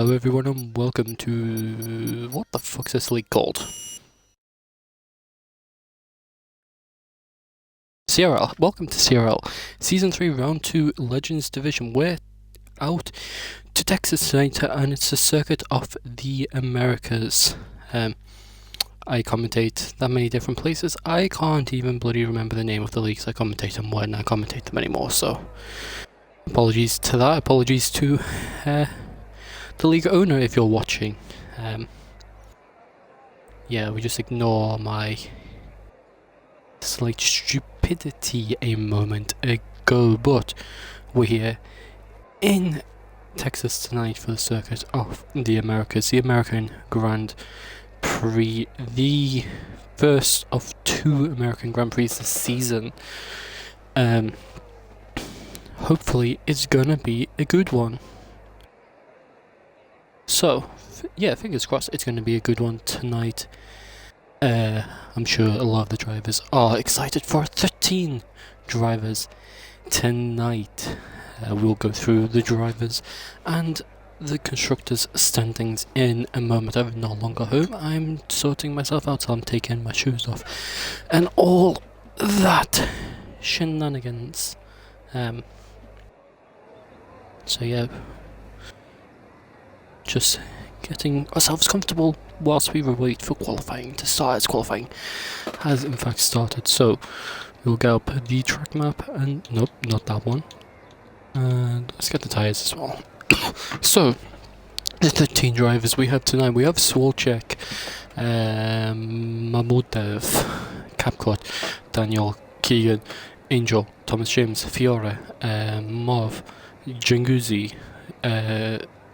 Hello everyone and welcome to... what the fuck's this league called? CRL. Welcome to CRL. Season 3 Round 2 Legends Division. We're out to Texas tonight and it's the circuit of the Americas. I commentate that many different places. I can't even bloody remember the name of the leagues I commentate and when I commentate them anymore, so... apologies to that. Apologies to the league owner if you're watching. Yeah, we just ignore my slight stupidity a moment ago, but we're here in Texas tonight for the circuit of the Americas, the American Grand Prix, the first of 2 American Grand Prix this season. Hopefully it's gonna be a good one. So, yeah, fingers crossed it's gonna be a good one tonight. I'm sure a lot of the drivers are excited for 13 drivers tonight. We'll go through the drivers and the constructors' standings in a moment. I'm no longer home. I'm sorting myself out, so I'm taking my shoes off and all that shenanigans. So yeah, just getting ourselves comfortable whilst we wait for qualifying to start, as qualifying has in fact started. So we'll get up the track map and nope, not that one. And let's get the tyres as well. So the 13 drivers we have tonight, we have Swolchek, Mahmudev, Capcot, Daniel, Keegan, Angel, Thomas James, Fiore, Marv, Janguzi,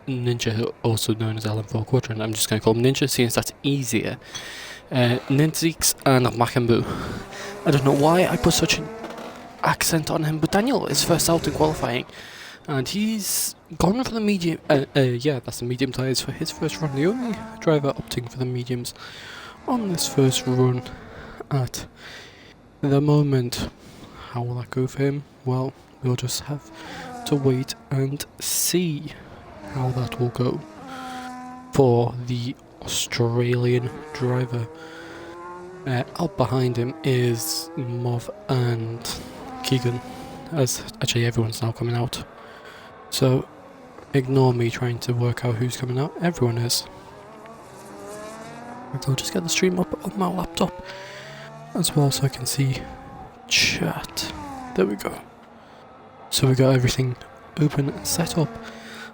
Ninja, also known as Alan 4 Quadrant. I'm just going to call him Ninja since that's easier. Ninzix and Makambu. I don't know why I put such an accent on him, but Daniel is first out in qualifying and he's gone for the medium. Yeah, that's the medium tyres for his first run. The only driver opting for the mediums on this first run at the moment. How will that go for him? Well, we'll just have to wait and see how that will go for the Australian driver. Out behind him is Mov and Keegan, as actually everyone's now coming out. So ignore me trying to work out who's coming out. Everyone is. I'll just get the stream up on my laptop as well so I can see chat. There we go. So we got everything open and set up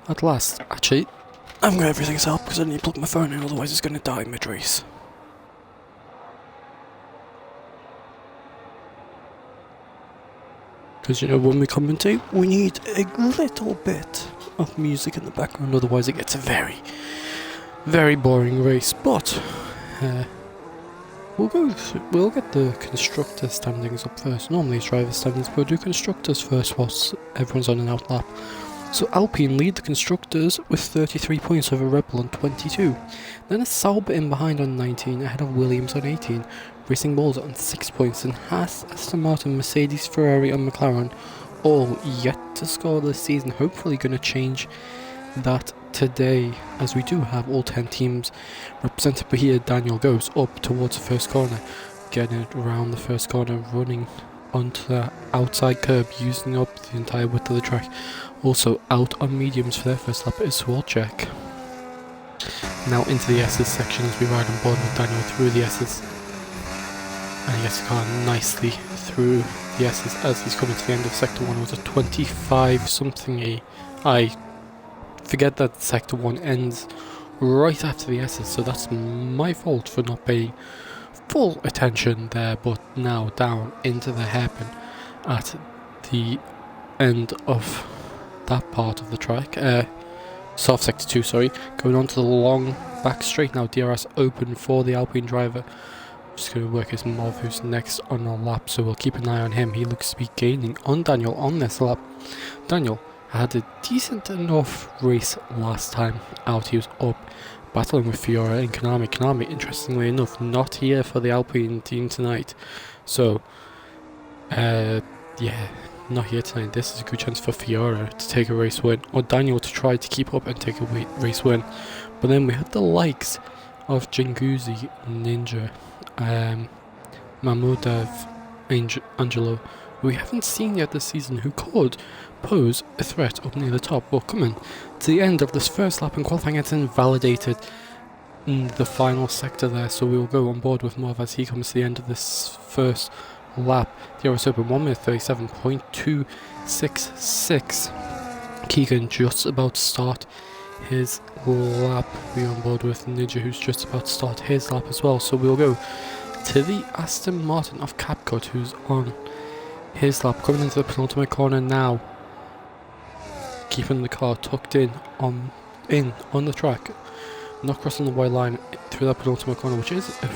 at last. Actually, I haven't got everything set up because I need to plug my phone in, otherwise it's going to die mid-race. Because, you know, when we commentate, we need a little bit of music in the background, otherwise it gets a very, very boring race. But, we'll get the constructor standings up first. Normally it's driver standings, but we'll do constructors first whilst everyone's on an out lap. So Alpine lead the constructors with 33 points over Red Bull on 22. Then it's Sauber in behind on 19, ahead of Williams on 18. Racing Bulls on 6 points, and Haas, Aston Martin, Mercedes, Ferrari and McLaren all yet to score this season. Hopefully going to change that today, as we do have all 10 teams represented. But here Daniel goes up towards the first corner, getting it around the first corner, running onto the outside curb, using up the entire width of the track. Also out on mediums for their first lap is Swolchek. Now into the S's section as we ride on board with Daniel through the S's. And he gets the car nicely through the S's as he's coming to the end of Sector 1 with a 25 something. I forget that Sector 1 ends right after the S's, so that's my fault for not paying full attention there, but now down into the hairpin at the end of that part of the track. Soft Sector 2, sorry. Going on to the long back straight now. DRS open for the Alpine driver. Just going to work his Mov, who's next on the lap, so we'll keep an eye on him. He looks to be gaining on Daniel on this lap. Daniel had a decent enough race last time out. He was up battling with Fiora and Konami. Konami, interestingly enough, not here for the Alpine team tonight. So, yeah, not here tonight. This is a good chance for Fiora to take a race win, or Daniel to try to keep up and take a race win. But then we have the likes of Jinguzi, Ninja, Mahmudev, Angelo, who we haven't seen yet this season, who could pose a threat up near the top. Well, coming to the end of this first lap in qualifying, it's invalidated in the final sector there, so we will go on board with Marv as he comes to the end of this first lap. The RS Open 1 minute 37.266. Keegan just about to start his lap. We're on board with Ninja, who's just about to start his lap as well, so we'll go to the Aston Martin of CapCut, who's on his lap, coming into the penultimate corner now, keeping the car tucked in on the track, not crossing the white line through that penultimate corner, which is a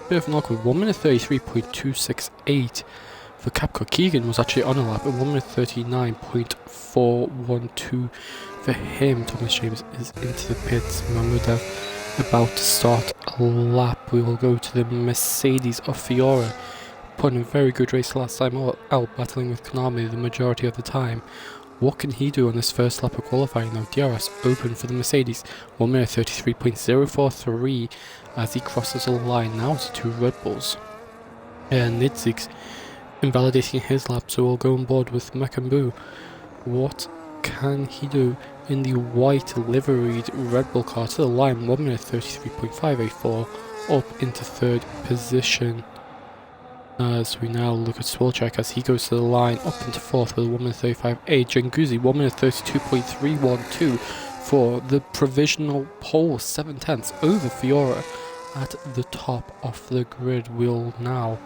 bit of an awkward 1 minute 33.268 for CapCut. Keegan was actually on a lap at 1 minute 39.412 for him. Thomas James is into the pits. Mahmudev about to start a lap. We will go to the Mercedes of Fiora, put in a very good race last time out, battling with Konami the majority of the time. What can he do on this first lap of qualifying now? DRS open for the Mercedes, 1 minute 33.043 as he crosses the line now to 2 Red Bulls. Nidzik's invalidating his lap, so we'll go on board with Makambu. What can he do in the white liveried Red Bull car to the line? 1 minute 33.584 up into 3rd position. As we now look at Swilchek as he goes to the line up into 4th with a 1 minute 35.8. Jenguzi 1 minute 32.312 for the provisional pole, 7/10 over Fiora at the top of the grid. We'll now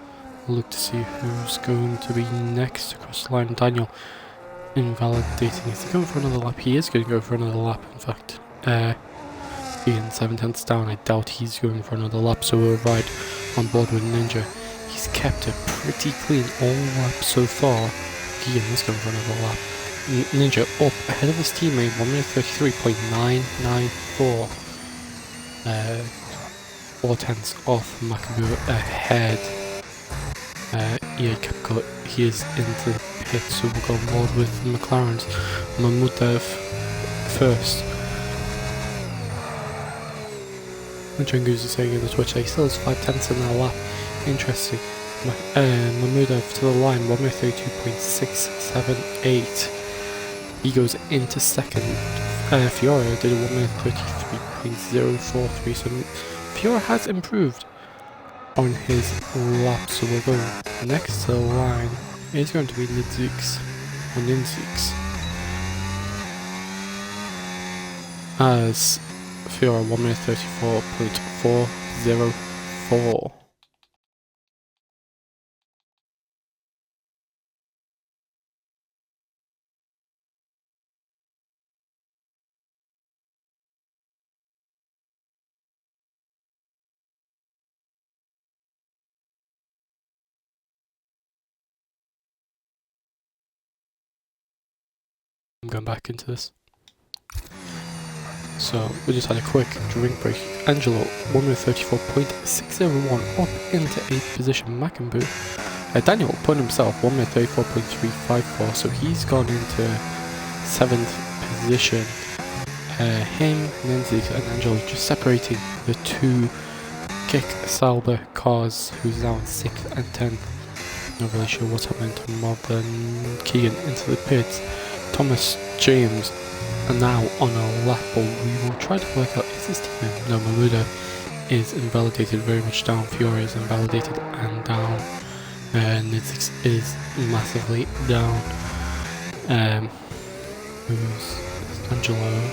look to see who's going to be next across the line. Daniel invalidating. Is he going for another lap? He is going to go for another lap, in fact. Being 7/10 down, I doubt he's going for another lap, so we'll ride on board with Ninja. He's kept it pretty clean all laps so far. Ian is going for another lap. Ninja up ahead of his teammate, 1 minute 33.994. 4/10 off Makabu ahead. CapCut, he is into the pit, so we'll go on board with McLaren's. Mahmudev first. And Jenguzi is saying in the Twitch, he still has 5/10 in that lap. Interesting. Mahmudev to the line, 1 minute 32.678. He goes into second. Fiora did a 1 minute 33.043, so Fiora has improved on his lap, so we'll go next to the line. It's going to be Ninzix. As Fiora 1 minute 34.404. I'm going back into this. So we just had a quick drink break. Angelo, 1 minute 34.601 up into 8th position. Makambu. Daniel put himself 1 minute 34.354, so he's gone into 7th position. Him, Ninzik and Angelo just separating the 2 Kick Sauber cars, who's now in 6th and 10th. Not really sure what's happening to Marv and Keegan into the pits. Thomas James are now on a lap, but we will try to work out, is this teammate? No, Mahmudev is invalidated very much down. Fiora is invalidated and down. Nidzix is massively down. Who's Angelo?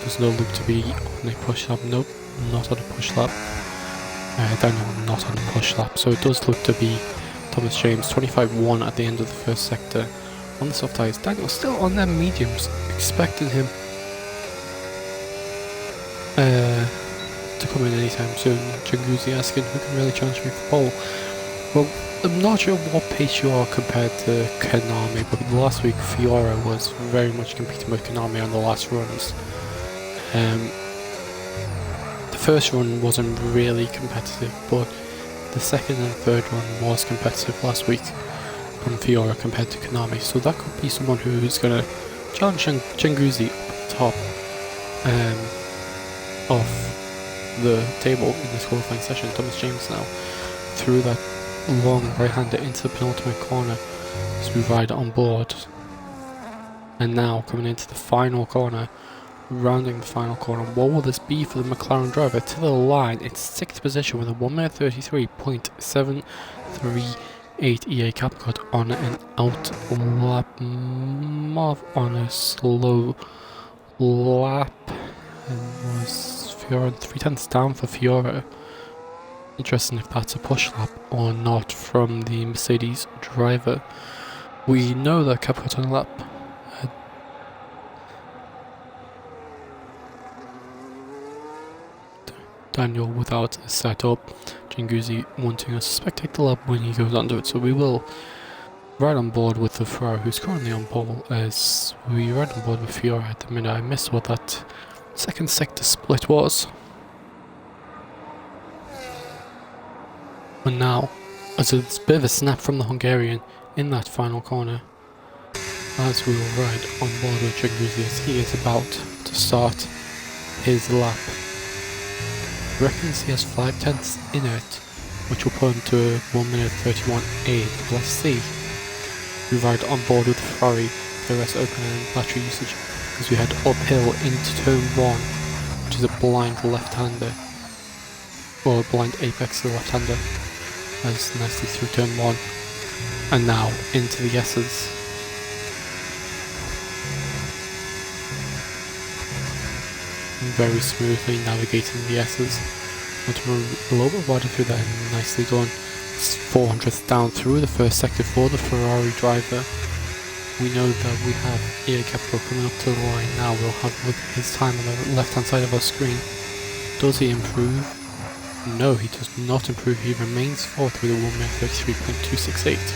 Does not look to be on a push lap. Nope, not on a push lap. Daniel not on a push lap. So it does look to be Thomas James, 25-1 at the end of the first sector. On the soft tyres, Daniel still on their mediums, expecting him to come in anytime soon. Jenguzi asking who can really challenge me for pole. Well, I'm not sure what pace you are compared to Konami, but last week Fiora was very much competing with Konami on the last runs. The first run wasn't really competitive, but the second and third run was competitive last week. on Fiora compared to Konami, so that could be someone who's going to challenge Jenguzi up top of the table in this qualifying session. Thomas James now through that long right-hander into the penultimate corner as we ride on board. And now coming into the final corner, rounding the final corner. What will this be for the McLaren driver? To the line, it's 6th position with a 1:33.738 EA cap cut on an out lap, on a slow lap, and was Fiora 3/10 down for Fiora. Interesting if that's a push lap or not from the Mercedes driver. We know that cap cut on a lap. Daniel without a setup, Jenguzi wanting a spectacular lap when he goes under it, so we will ride on board with the Ferrari who's currently on pole as we ride on board with Fiora at the minute. I missed what that second sector split was. And now, as a bit of a snap from the Hungarian in that final corner, as we will ride on board with Jenguzi as he is about to start his lap. Reckons he has 5/10 in it, which will put him to 1:31.8. Let's see. We ride on board with the Ferrari, the rest open and battery usage as we head uphill into turn 1, which is a blind left-hander, or a blind apex to the left-hander, as nicely through turn 1, and now into the S's. Very smoothly navigating the S's. Want to run a little bit wider through there, nicely done. It's 400th down through the first sector for the Ferrari driver. We know that we have Ian Kepler coming up to the line now. We'll have a look at his time on the left hand side of our screen. Does he improve? No, he does not improve. He remains 4th with a 1:33.268.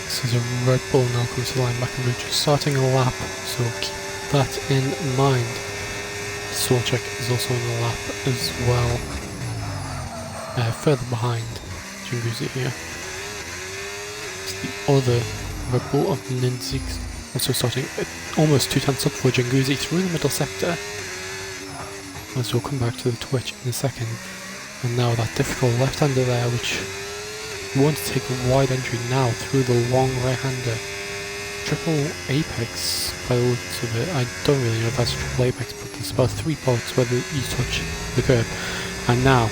This is a Red Bull now coming to the line. McIntyre just starting a lap, so keep that in mind. Sorchek is also on the lap as well, further behind Jenguzi here. It's the other Red Bull of Ninzigs also starting almost 2/10 up for Jenguzi through the middle sector, as we'll come back to the Twitch in a second. And now that difficult left-hander there, which we want to take a wide entry now through the long right-hander. Triple apex by the looks of it. I don't really know if that's a triple apex, but there's about 3 parts where you touch the curb. And now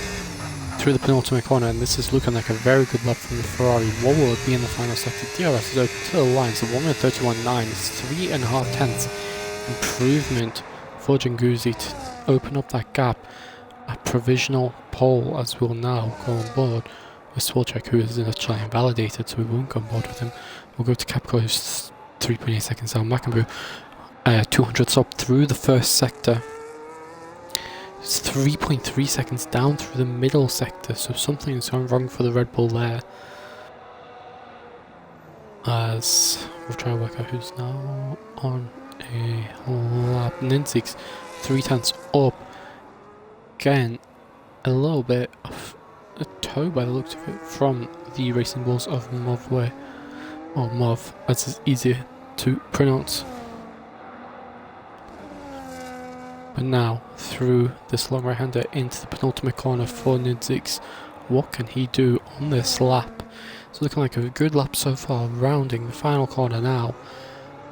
through the penultimate corner, and this is looking like a very good lap from the Ferrari. What will it be in the final sector? DRS is open to the line, so 1:31.9 is 3.5 improvement for Jenguzi to open up that gap. A provisional pole, as we'll now go on board with Swolchek, who is actually invalidated, so we won't go on board with him. We'll go to Capco, who's 3.8 seconds down. Mackenbrew 200s up through the first sector. It's 3.3 seconds down through the middle sector, so something is going wrong for the Red Bull there. As we'll try to work out who's now on a lap. Ninzigs 3/10 up. Again, a little bit of a toe by the looks of it from the Racing Bulls of Movway, or Mov, as it's easier to pronounce. But now, through this long right-hander into the penultimate corner for Ninzigs, what can he do on this lap? It's looking like a good lap so far, rounding the final corner now.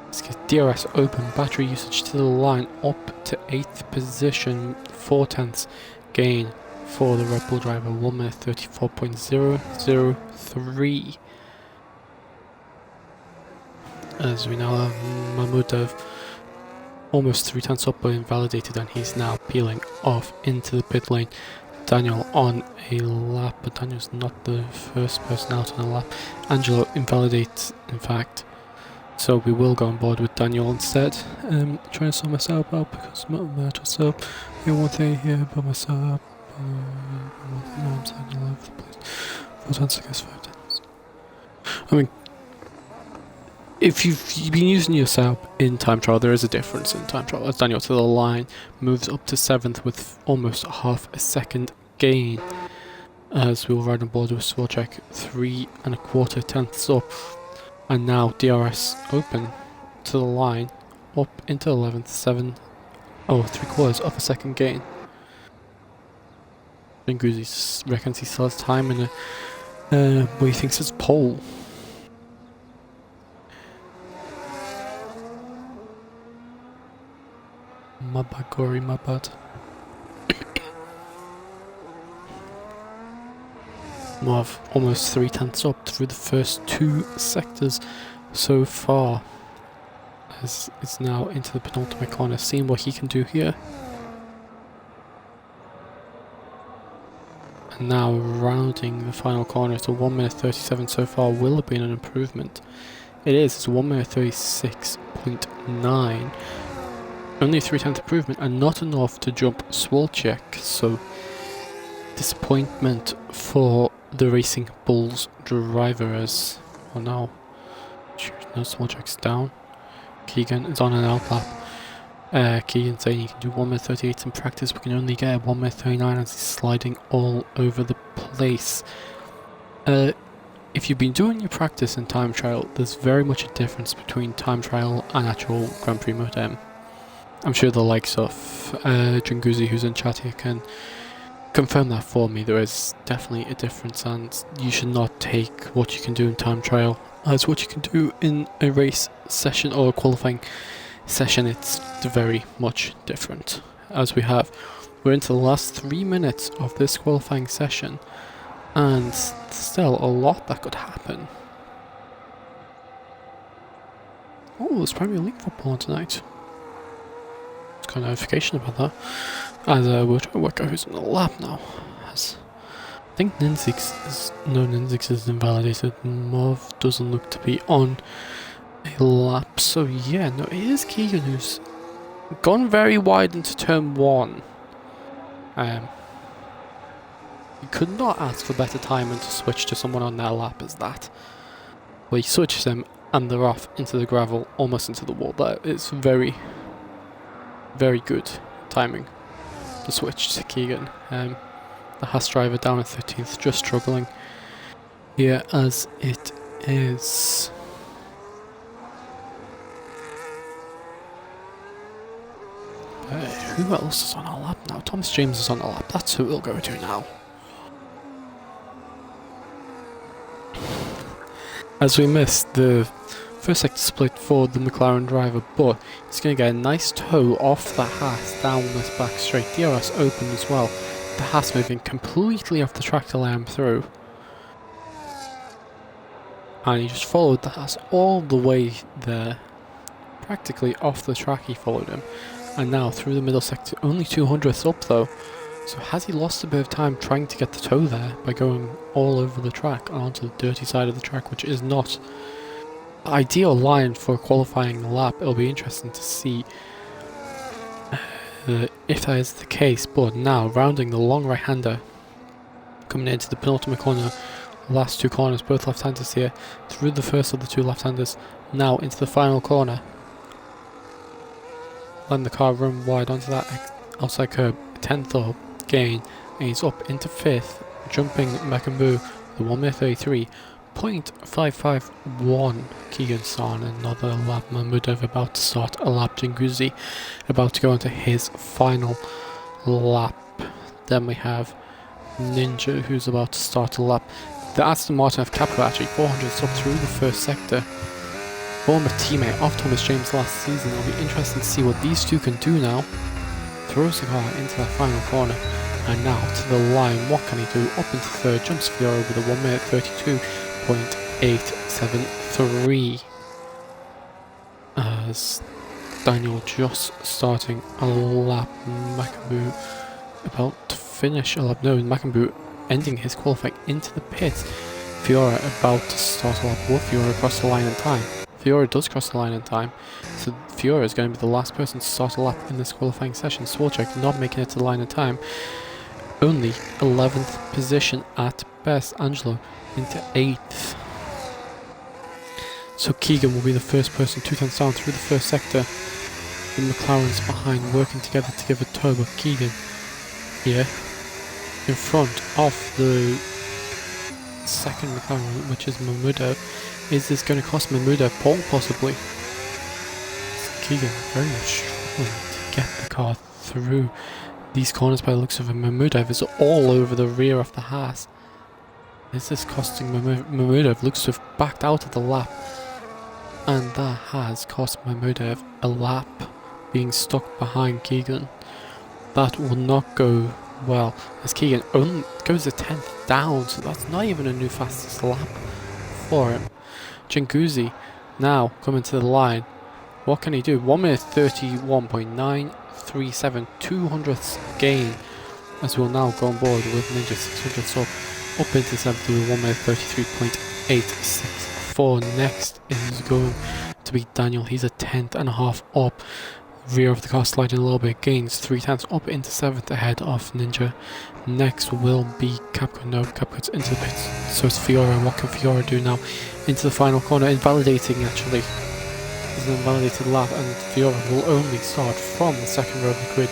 Let's get DRS open, battery usage to the line, up to 8th position, 4/10 gain for the Red Bull driver, 1:34.003. As we now have Mahmudov almost 3/10 up but invalidated, and he's now peeling off into the pit lane. Daniel on a lap, but Daniel's not the first person out on a lap. Angelo invalidates, in fact, so we will go on board with Daniel instead. Trying to sort myself out because I'm just up. Here one thing here by myself. I'm saying all over the place. 4/10, I guess 5/10. I mean, if you've been using your setup in time trial, there is a difference in time trial. As Daniel to the line moves up to 7th with almost half a second gain. as we were right on board with Svorchek 3¼ tenths up, and now DRS open to the line, up into 11th, 3/4 of a second gain. Guzi reckons he still has time in what he thinks is pole. My bad, Gory, my bad. We'll have almost 3 tenths up through the first 2 sectors so far, as it's now into the penultimate corner, seeing what he can do here. And now rounding the final corner to 1 minute 37 so far. Will have been an improvement. It is, it's 1 minute 36.9. Only a 3/10 improvement and not enough to jump Svorchek, so disappointment for the Racing Bulls driver as well now. No, Svorchek's down. Keegan is on an outlap. Keegan saying he can do 1 minute 38 in practice, but can only get 1 minute 39 as he's sliding all over the place. If you've been doing your practice in time trial, there's very much a difference between time trial and actual Grand Prix Mode M. I'm sure the likes of Dringuzi, who's in chat here, can confirm that for me. There is definitely a difference, and you should not take what you can do in time trial as what you can do in a race session or a qualifying session. It's very much different. As we're into the last 3 minutes of this qualifying session, and still a lot that could happen. Oh, there's Premier League football tonight. Got a notification about that. As we'll try to work out who's on the lap now. As I think Ninzix is invalidated. Mov doesn't look to be on a lap. So yeah, no, it is Keegan who's gone very wide into turn 1. You could not ask for better timing to switch to someone on their lap as that. Well, he switches them and they're off into the gravel, almost into the wall. That is very, very good timing to switch to Keegan. The Haas driver down at 13th, just struggling here as it is. Who else is on our lap now? Thomas James is on our lap. That's who we'll go to now. As we missed the first sector split for the McLaren driver, but he's going to get a nice toe off the Haas down this back straight. DRS open as well. The Haas moving completely off the track to let him through. And he just followed the Haas all the way there. Practically off the track he followed him. And now through the middle sector, only 200ths up though. So has he lost a bit of time trying to get the toe there by going all over the track and onto the dirty side of the track, which is not the ideal line for a qualifying lap. It'll be interesting to see if that is the case. But now rounding the long right-hander, coming into the penultimate corner, last 2 corners, both left-handers here, through the first of the 2 left-handers, now into the final corner. Letting the car run wide onto that outside curb, 10th up gain, and he's up into 5th, jumping Mekambu, the 1 minute 33.551. Keegan Son, another lap. Mahmudov about to start a lap. Dringuzi about to go into his final lap. Then we have Ninja, who's about to start a lap. The Aston Martin of Capra actually 400s up through the first sector. Former teammate of Thomas James last season. It'll be interesting to see what these two can do now. Throws the car into that final corner, and now to the line. What can he do? Up into 3rd, jumps Fiora with a 1 minute 32.873. As Daniel just starting a lap. Makambu about to finish a lap. No, Makambu ending his qualifying into the pits. Fiora about to start a lap. Will Fiora cross the line in time? Fiora does cross the line in time, so Fiora is going to be the last person to start a lap in this qualifying session. Svorchek not making it to the line in time, only 11th position at best. Angelo into 8th. So Keegan will be the first person 2 tenths down through the first sector. The McLaren's behind, working together to give a toe, but Keegan here in front of the second McLaren, which is Mahmudev. Is this going to cost Mahmudev pole possibly? Keegan very much struggling to get the car through these corners by the looks of it. Mahmudev is all over the rear of the Haas. Is this costing Mahmudev? Looks to have backed out of the lap, and that has cost Mahmudev a lap, being stuck behind Keegan. That will not go well, as Keegan goes a 10th down, so that's not even a new fastest lap for him. Janguzi now coming to the line. What can he do? 1 minute 31.937, 200th gain, as we'll now go on board with Ninja 600, so up into 7th with 1 minute 33.864. Next is going to be Daniel. He's a 10th and a half up. Rear of the car sliding a little bit, gains 3/10 up into 7th ahead of Ninja. Next will be Capcom. No, Capcom's into the pits, so it's Fiora. What can Fiora do now? Into the final corner, invalidating actually. This is an invalidated lap, and Fiora will only start from the second row of the grid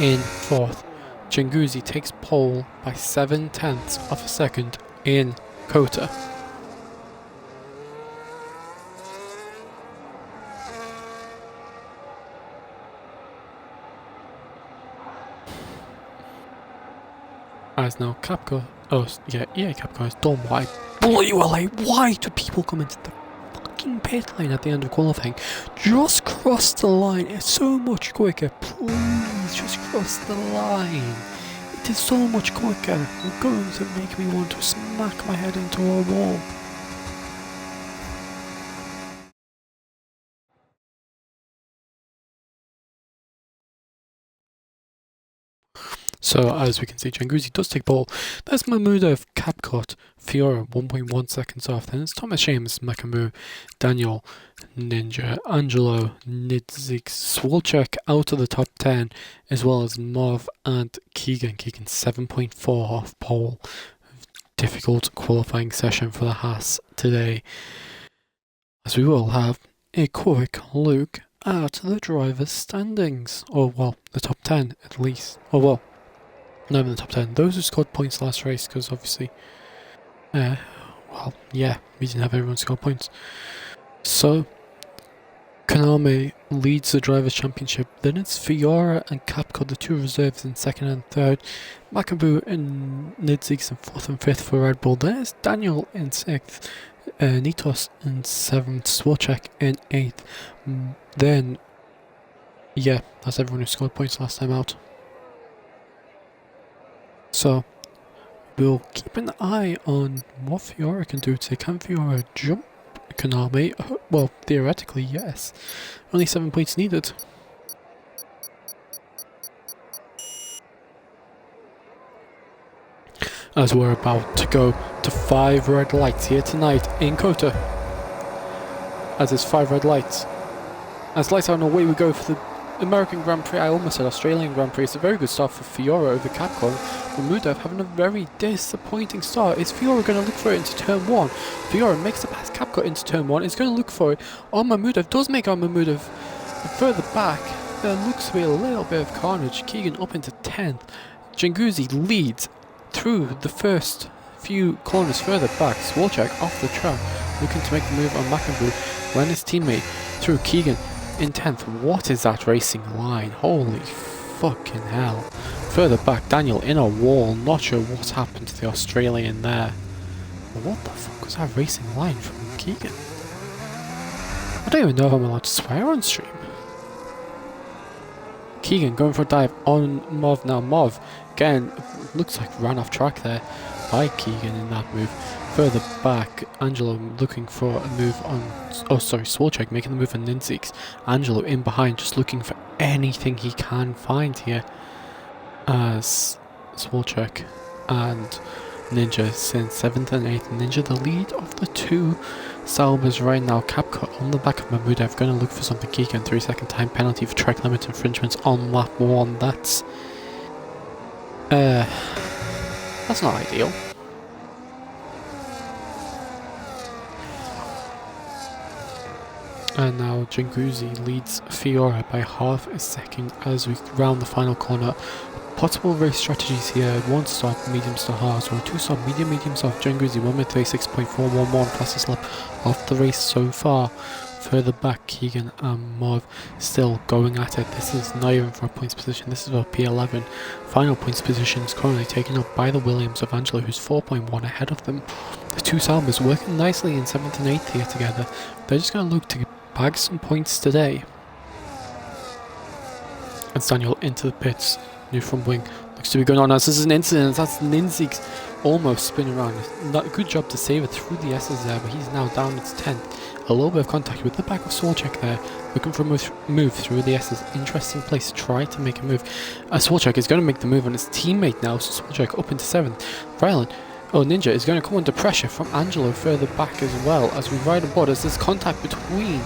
in 4th. Janguzi takes pole by 7/10 of a second in COTA. As now Capcom, EA Capcom is done. Why? WLA, why do people come into the fucking pit lane at the end of qualifying? Just cross the line, it's so much quicker. Please, just cross the line. It is so much quicker. You're going to make me want to smack my head into a wall. So as we can see, Janguzi does take pole. There's Mahmudev, Capcot, Fiora 1.1 seconds off. Then it's Thomas James, Makamu, Daniel, Ninja, Angelo, Nidzik, Swolchek out of the top 10, as well as Mov and Keegan. Keegan 7.4 off pole. Difficult qualifying session for the Haas today, as we will have a quick look at the drivers' standings. Or well, the top 10 at least. Or well, not even the top 10. Those who scored points last race, because obviously, we didn't have everyone score points. So, Konami leads the Drivers' Championship. Then it's Fiora and Capcom, the two reserves, in 2nd and 3rd. Makabu and Nidzik in 4th and 5th for Red Bull. Then it's Daniel in 6th. Nitos in 7th. Swolchek in 8th. Then, that's everyone who scored points last time out. So, we'll keep an eye on what Fiora can do today. Can Fiora jump Konami? Well, theoretically, yes. Only 7 points needed. As we're about to go to 5 red lights here tonight in COTA. As there's 5 red lights. As lights are on the way, we go for the American Grand Prix. I almost said Australian Grand Prix. It's a very good start for Fiora over Capcom. Mahmudev having a very disappointing start. Is Fiora going to look for it into turn 1? Fiora makes the pass Capcom into turn 1. Is going to look for it on Mahmudev. Does make on Mahmudev further back. There looks to be a little bit of carnage. Keegan up into 10th. Janguzi leads through the first few corners further back. Swolchek off the track, looking to make the move on Makabu when his teammate through Keegan in 10th. What is that racing line? Holy fucking hell. Further back, Daniel in a wall. Not sure what's happened to the Australian there. But what the fuck was that racing line from Keegan? I don't even know if I'm allowed to swear on stream. Keegan going for a dive on Mov now. Mov, again, looks like ran off track there by Keegan in that move. Further back, Angelo looking for a move on... Swolchek making the move on Ninziks. Angelo in behind, just looking for anything he can find here. As Swolchek and Ninja in 7th and 8th. Ninja the lead of the two Saubers right now. Capcom on the back of Mahmudev, going to look for something. Keegan 3-second time penalty for track limit infringements on lap 1. That's not ideal. And now Janguzi leads Fiora by half a second as we round the final corner. Possible race strategies here: 1 stop, mediums to hards, or 2 stop, mediums off. Janguzi 1:36.411, fastest lap of the race so far. Further back, Keegan and Mauve still going at it. This is not even for a points position, this is for P11. Final points position is currently taken up by the Williams of Angelo, who's 4.1 ahead of them. The two Salmers working nicely in 7th and 8th here together. They're just going to look to bag some points today. And Daniel into the pits. New front wing looks to be going on as this is an incident. That's Ninzig's almost spinning around. Not a good job to save it through the S's there, but he's now down its 10th. A little bit of contact with the back of Swarchek there, looking for a move through the S's. Interesting place to try to make a move. Swarchek is going to make the move on his teammate now, so Swarchek up into 7th. Rylan, Ninja is going to come under pressure from Angelo further back as well as we ride aboard as there's contact between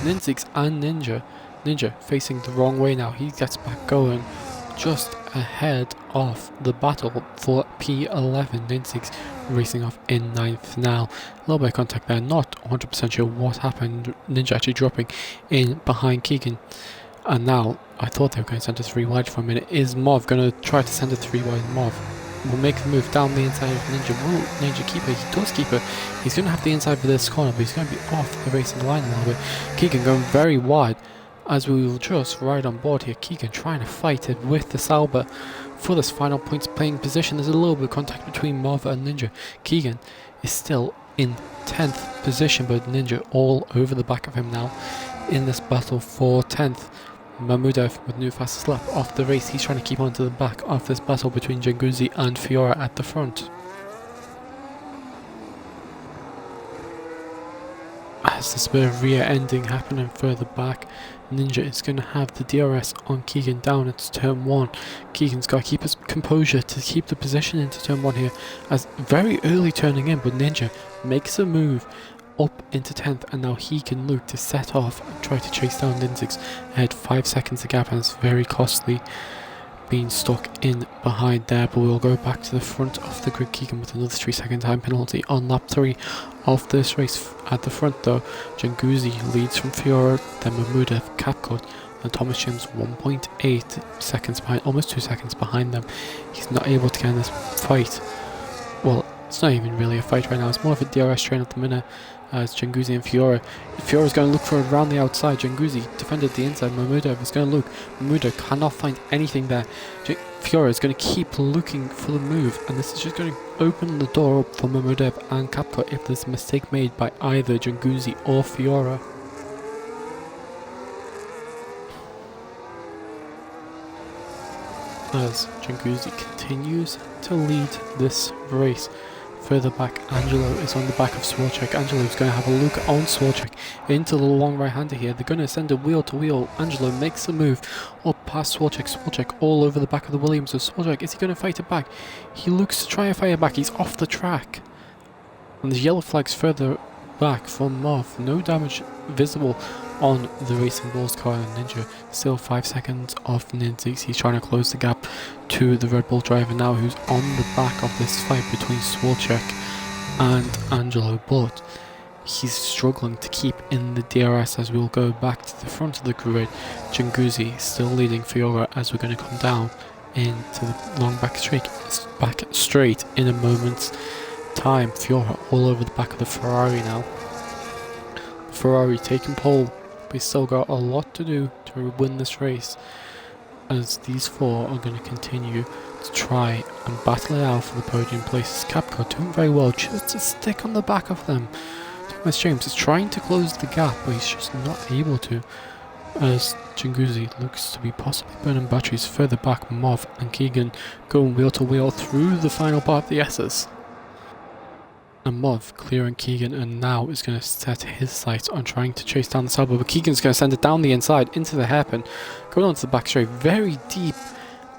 Ninzig's and Ninja. Ninja facing the wrong way now, he gets back going just ahead of the battle for P11. Ninzig's racing off in 9th now. A little bit of contact there, not 100% sure what happened. Ninja actually dropping in behind Keegan. And now, I thought they were going to send a 3 wide for a minute. Is Mauve going to try to send a 3 wide? Mauve will make the move down the inside of Ninja. Will Ninja keep it? He does keep it. He's going to have the inside for this corner, but he's going to be off the racing line a little bit. Keegan going very wide as we will just ride on board here. Keegan trying to fight it with the Sauber for this final points playing position. There's a little bit of contact between Marva and Ninja. Keegan is still in 10th position, but Ninja all over the back of him now in this battle for 10th. Mahmudev with new fastest lap off the race. He's trying to keep on to the back of this battle between Janguzi and Fiora at the front. As this bit of rear ending happening further back, Ninja is going to have the DRS on Keegan down into turn 1. Keegan's got to keep his composure to keep the position into turn 1 here, as very early turning in, but Ninja makes a move up into 10th, and now he can look to set off and try to chase down Ninzig's ahead. 5 seconds a gap, and it's very costly being stuck in behind there, but we'll go back to the front of the grid. Keegan with another 3-second time penalty on lap 3 of this race. At the front though, Janguzi leads from Fiora, then Mahmudev, Capcut, and Thomas Jim's 1.8 seconds behind, almost 2 seconds behind them. He's not able to get in this fight. Well, it's not even really a fight right now, it's more of a DRS train at the minute as Janguzi and Fiora. Fiora's going to look for it around the outside. Janguzi defended the inside. Mahmudev is going to look. Mahmudev cannot find anything there. Fiora is going to keep looking for the move, and this is just going to open the door up for Mahmudev and Capcut if there's a mistake made by either Janguzi or Fiora. As Janguzi continues to lead this race. Further back, Angelo is on the back of Swarchek. Angelo is going to have a look on Swarchek into the long right-hander here. They're going to send a wheel-to-wheel. Angelo makes a move up past Swarchek. Swarchek all over the back of the Williams. So Swarchek, is he going to fight it back? He looks to try and fight it back. He's off the track. And there's yellow flags further back from Marv. No damage visible on the Racing Bulls car, and Ninja still 5 seconds off Ninzig's. He's trying to close the gap to the Red Bull driver now, who's on the back of this fight between Swarchek and Angelo, but he's struggling to keep in the DRS as we'll go back to the front of the grid. Janguzi still leading Fiora as we're going to come down into the long back straight in a moment's time. Fiora all over the back of the Ferrari now. Ferrari taking pole. We still got a lot to do to win this race, as these four are going to continue to try and battle it out for the podium places. Capcom doing very well just to stick on the back of them. Thomas James is trying to close the gap, but he's just not able to, as Janguzi looks to be possibly burning batteries further back. Mauve and Keegan going wheel to wheel through the final part of the S's. And Mauve clearing Keegan, and now is going to set his sights on trying to chase down the Sauber, but Keegan's going to send it down the inside into the hairpin, going onto the back straight very deep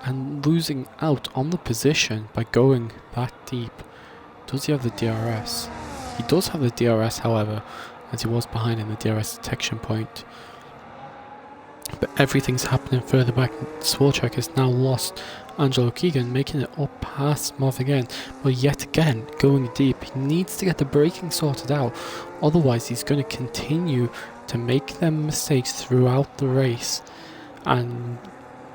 and losing out on the position by going that deep. Does he have the DRS? He does have the DRS, however, as he was behind in the DRS detection point. but everything's happening further back. Swarchek has now lost Angelo Keegan, making it up past Mov again, but yet again going deep. He needs to get the braking sorted out, otherwise he's going to continue to make them mistakes throughout the race. And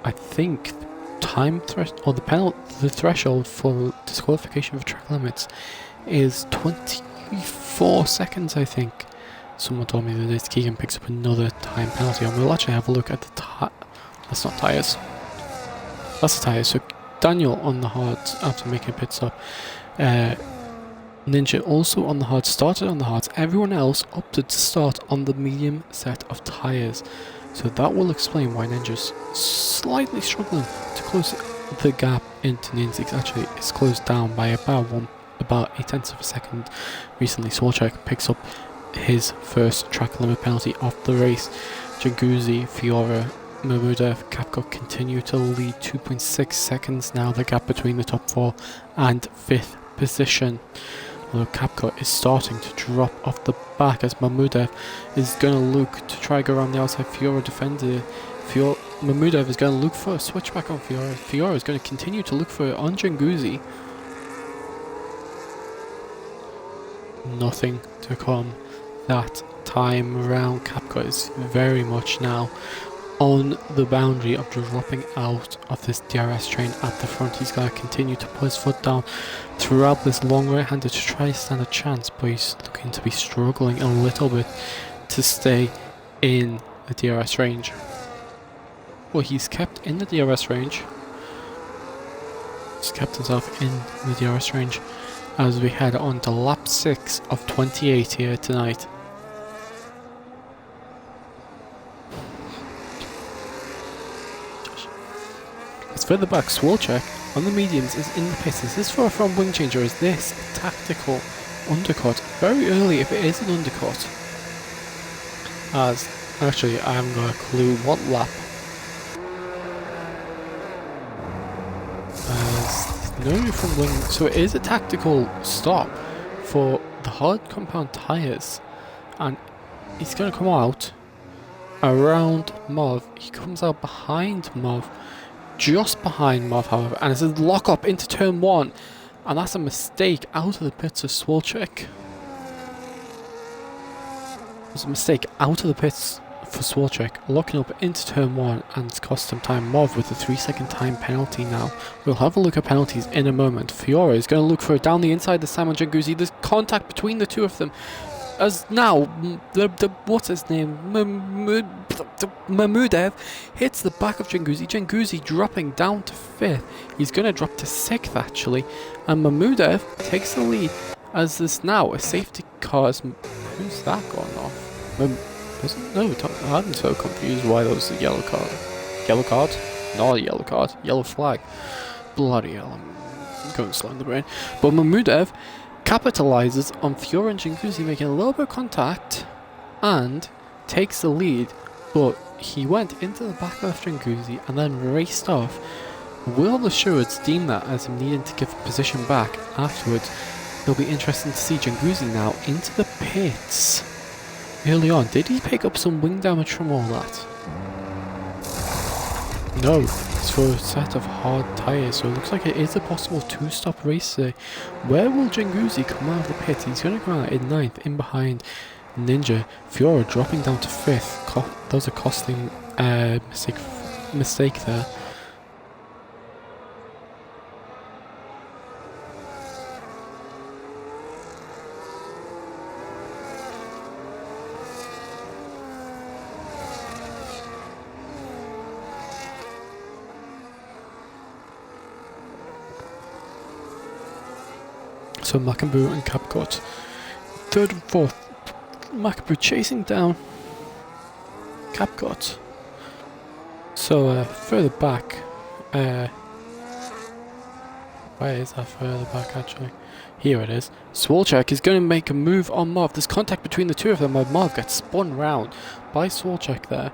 I think the threshold for disqualification for track limits is 24 seconds, I think. Someone told me that this Keegan picks up another time penalty, and we'll actually have a look at the that's not tyres. That's the tyres. So Daniel on the hards after making a pit stop. Ninja also on the hards, started on the hards. Everyone else opted to start on the medium set of tyres. So that will explain why Ninja's slightly struggling to close the gap into Ninja. Actually, it's closed down by about 0.8 of a second. Recently, Swarchek picks up his first track limit penalty of the race. Janguzi, Fiora, Mahmudev, Capcom continue to lead 2.6 seconds now, the gap between the top 4 and 5th position. Although Capcom is starting to drop off the back as Mahmudev is going to look to try go around the outside. Fiora defended. Mahmudev is going to look for a switchback on Fiora. Fiora is going to continue to look for it on Janguzi. Nothing to come that time around. Capcom is very much now on the boundary of dropping out of this DRS train at the front. He's going to continue to put his foot down throughout this long right-hander to try to stand a chance, but he's looking to be struggling a little bit to stay in the DRS range. Well, he's kept in the DRS range. He's kept himself in the DRS range as we head on to lap 6 of 28 here tonight. Further back, Swarchek on the mediums is in the pits. Is this for a front wing change or is this a tactical undercut? Very early if it is an undercut. As actually I haven't got a clue what lap. As no front wing, so it is a tactical stop for the hard compound tyres, and he's going to come out around Mov. He comes out behind Mov. Just behind Mov, however, and it's a lock up into turn 1, and that's a mistake out of the pits of Swarchek. There's a mistake out of the pits for Swarchek, locking up into turn 1, and it's cost him time. Mov with a 3-second time penalty now. We'll have a look at penalties in a moment. Fiora is going to look for it down the inside of Simon Janguzi. There's contact between the two of them. As now, what's his name? Mahmudev hits the back of Janguzi. Janguzi dropping down to 5th. He's going to drop to 6th actually. And Mahmudev takes the lead as there's now a safety car. Who's that going off? I'm so confused why there was a yellow card. Yellow card? Not a yellow card. Yellow flag. Bloody hell, I'm going slow in the brain. But Mahmudev capitalizes on Fiora and Janguzi making a little bit of contact and takes the lead, but he went into the back of Janguzi and then raced off. Will the stewards deem that as him needing to give position back afterwards? It'll be interesting to see Janguzi now into the pits early on. Did he pick up some wing damage from all that? No, it's for a set of hard tyres, so it looks like it is a possible 2-stop race today. Where will Janguzi come out of the pit? He's going to come out in 9th, in behind Ninja. Fiora dropping down to 5th. That was a costly mistake there. So Makambu and Capcom 3rd and 4th. Makambu chasing down Capcom. So further back, where is that further back actually? Here it is. Swarchek is going to make a move on Mov. There's contact between the two of them, and Mov gets spun round by Swarchek there.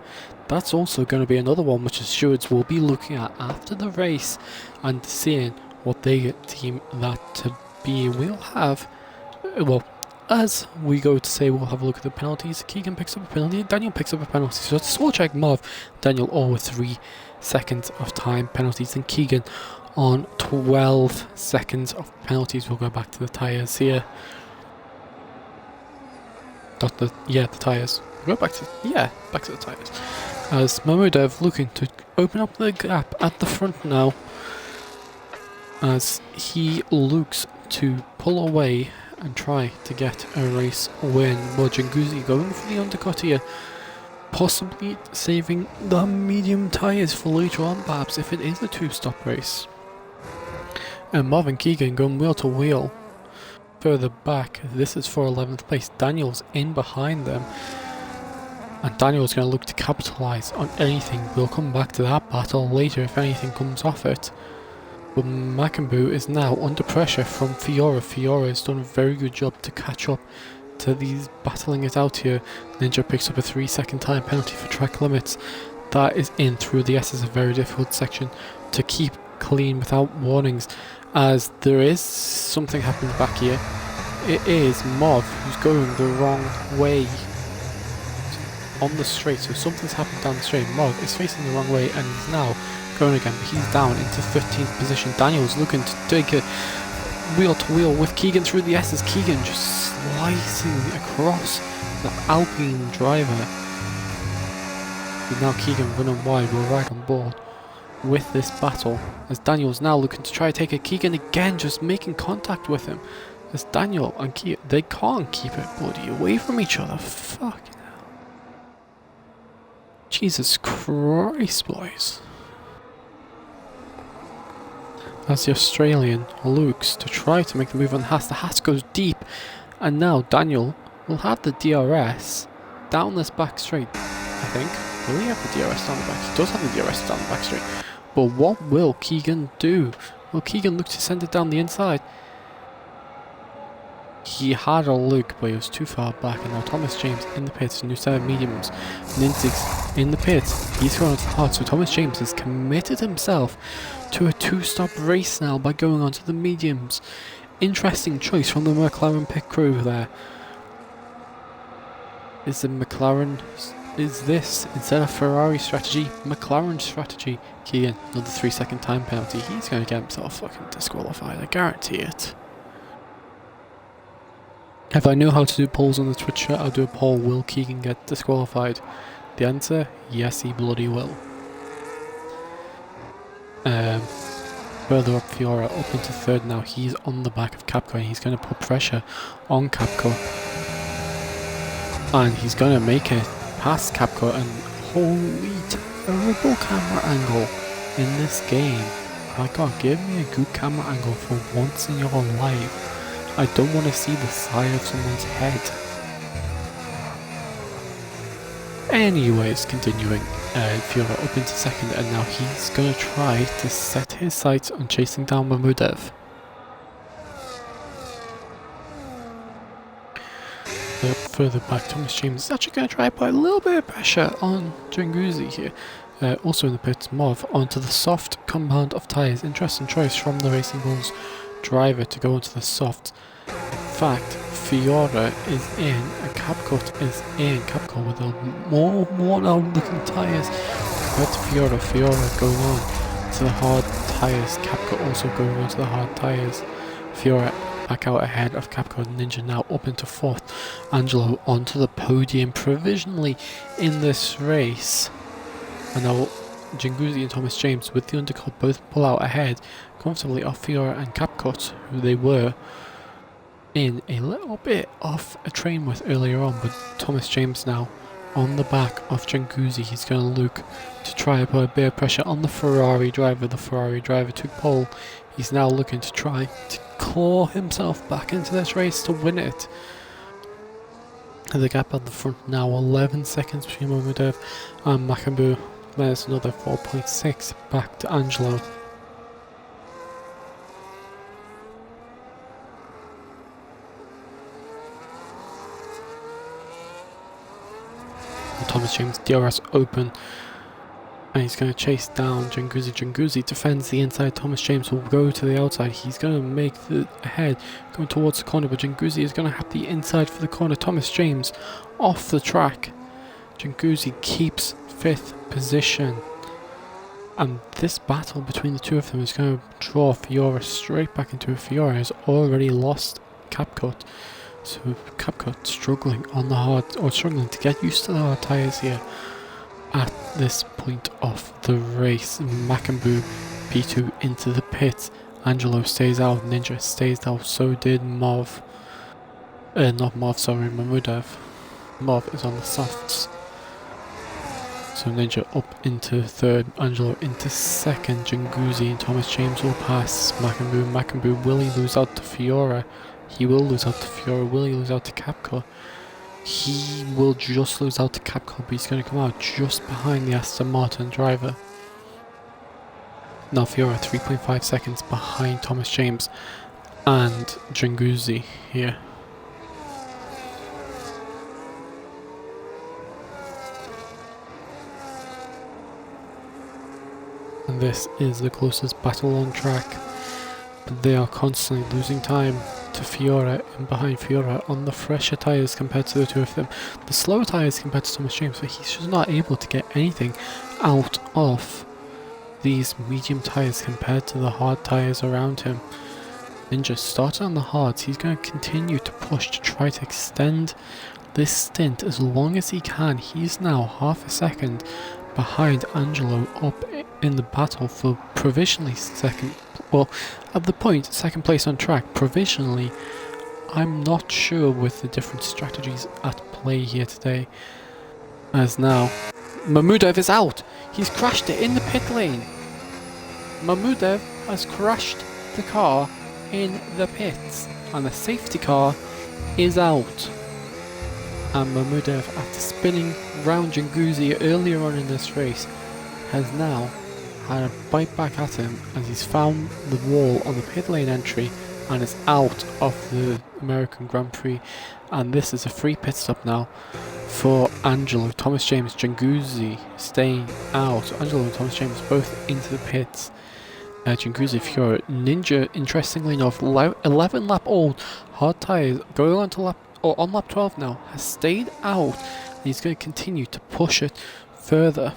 That's also going to be another one which the stewards will be looking at after the race and seeing what they deem that to be. We'll have, well, as we go to say we'll have a look at the penalties, Keegan picks up a penalty, Daniel picks up a penalty. So it's a small check, Marv, Daniel all with 3 seconds of time penalties, and Keegan on 12 seconds of penalties. We'll go back to the tyres here. The tyres. We'll go back to the tyres. As Mahmudov looking to open up the gap at the front now, as he looks to pull away and try to get a race win. Janguzi going for the undercut here, possibly saving the medium tyres for later on perhaps if it is a 2-stop race. And Marvin Keegan going wheel to wheel further back. This is for 11th place. Daniel's in behind them, and Daniel's going to look to capitalise on anything. We'll come back to that battle later if anything comes off it. But Mackenboo is now under pressure from Fiora. Fiora has done a very good job to catch up to these battling it out here. Ninja picks up a 3-second time penalty for track limits. That is in through the S. Is a very difficult section to keep clean without warnings, as there is something happening back here. It is Mov who's going the wrong way on the straight, so something's happened down the straight. Mov is facing the wrong way and he's now going again, but he's down into 15th position. Daniel's looking to take a wheel to wheel with Keegan through the S's. Keegan just slicing across the Alpine driver. With now Keegan running wide, we're right on board with this battle, as Daniel's now looking to try to take a Keegan again, just making contact with him. As Daniel and Keegan, they can't keep it bloody away from each other. Fucking hell. Jesus Christ, boys. As the Australian looks to try to make the move on Haas, the Haas goes deep, and now Daniel will have the DRS down this back straight, I think. Will he have the DRS down the back? He does have the DRS down the back straight. But what will Keegan do? Will Keegan look to send it down the inside? He had a look, but he was too far back, and now Thomas James in the pits, new set of mediums. Ninzig's in the pits, he's going on to the hard, so Thomas James has committed himself to a 2-stop race now by going on to the mediums. Interesting choice from the McLaren pit crew there. Is this, instead of Ferrari strategy, McLaren strategy? Keegan, another 3-second time penalty. He's going to get himself fucking disqualified, I guarantee it. If I knew how to do polls on the Twitch chat, I'll do a poll, will Keegan get disqualified? The answer, yes he bloody will. Further up Fiora, up into 3rd now, he's on the back of Capco, and he's going to put pressure on Capco. And he's going to make it past Capco, and holy terrible camera angle in this game. My god, give me a good camera angle for once in your life. I don't want to see the side of someone's head. Anyways, continuing, Fiora up into 2nd, and now he's going to try to set his sights on chasing down Mahmudov. Further back, Thomas James is actually going to try to put a little bit of pressure on Janguzi here. Also in the pits, Mov onto the soft compound of tyres. Interesting choice from the Racing Bulls driver to go into the soft. In fact, Fiora is in and CapCut is in. CapCut with a more worn out looking tyres compared to Fiora. Fiora going on to the hard tyres. CapCut also going on to the hard tyres. Fiora back out ahead of CapCut. Ninja now up into 4th. Angelo onto the podium provisionally in this race. And now Janguzi and Thomas James with the undercut both pull out ahead comfortably off Fiora and CapCut, who they were in a little bit of a train with earlier on, but Thomas James now on the back of Janguzi. He's going to look to try to put a bit of pressure on the Ferrari driver. The Ferrari driver took pole. He's now looking to try to claw himself back into this race to win it. The gap at the front now 11 seconds between Mahmudov and Mackenboo. There's another 4.6 back to Angelo. Thomas James DRS open. And he's going to chase down Janguzi. Janguzi defends the inside. Thomas James will go to the outside. He's going to make the head going towards the corner, but Janguzi is going to have the inside for the corner. Thomas James off the track. Janguzi keeps 5th position. And this battle between the two of them is going to draw Fiora straight back into it. Fiora has already lost CapCut. So CapCut struggling on the hard, or struggling to get used to the hard tyres here. At this point of the race, Macamboo P2 into the pit. Angelo stays out, Ninja stays out, so did Mov. Not Mov, sorry, Mahmudev. Mov is on the softs. So Ninja up into 3rd, Angelo into 2nd, Janguzi and Thomas James will pass Macamboo. Macamboo, will he lose out to Fiora? He will lose out to Fiora. Will he lose out to CapCut? He will just lose out to CapCut, but he's going to come out just behind the Aston Martin driver. Now Fiora 3.5 seconds behind Thomas James and Janguzi here. And this is the closest battle on track, but they are constantly losing time to Fiora and behind Fiora on the fresher tyres compared to the two of them. The slower tyres compared to Thomas James, but he's just not able to get anything out of these medium tyres compared to the hard tyres around him. Ninja started on the hards. He's going to continue to push to try to extend this stint as long as he can. He's now half a second behind Angelo up in the battle for provisionally second. Well, at the point, 2nd place on track. Provisionally, I'm not sure with the different strategies at play here today. As now, Mahmudev is out. He's crashed it in the pit lane. Mahmudev has crashed the car in the pits, and the safety car is out. And Mahmudev, after spinning round Janguzi earlier on in this race, has now had a bite back at him as he's found the wall on the pit lane entry and is out of the American Grand Prix. And this is a free pit stop now for Angelo, Thomas James, Janguzi staying out. Angelo and Thomas James both into the pits. Janguzi, Fiora, Ninja, interestingly enough, 11 lap old, hard tyres, going on to on lap 12 now, has stayed out, and he's going to continue to push it further.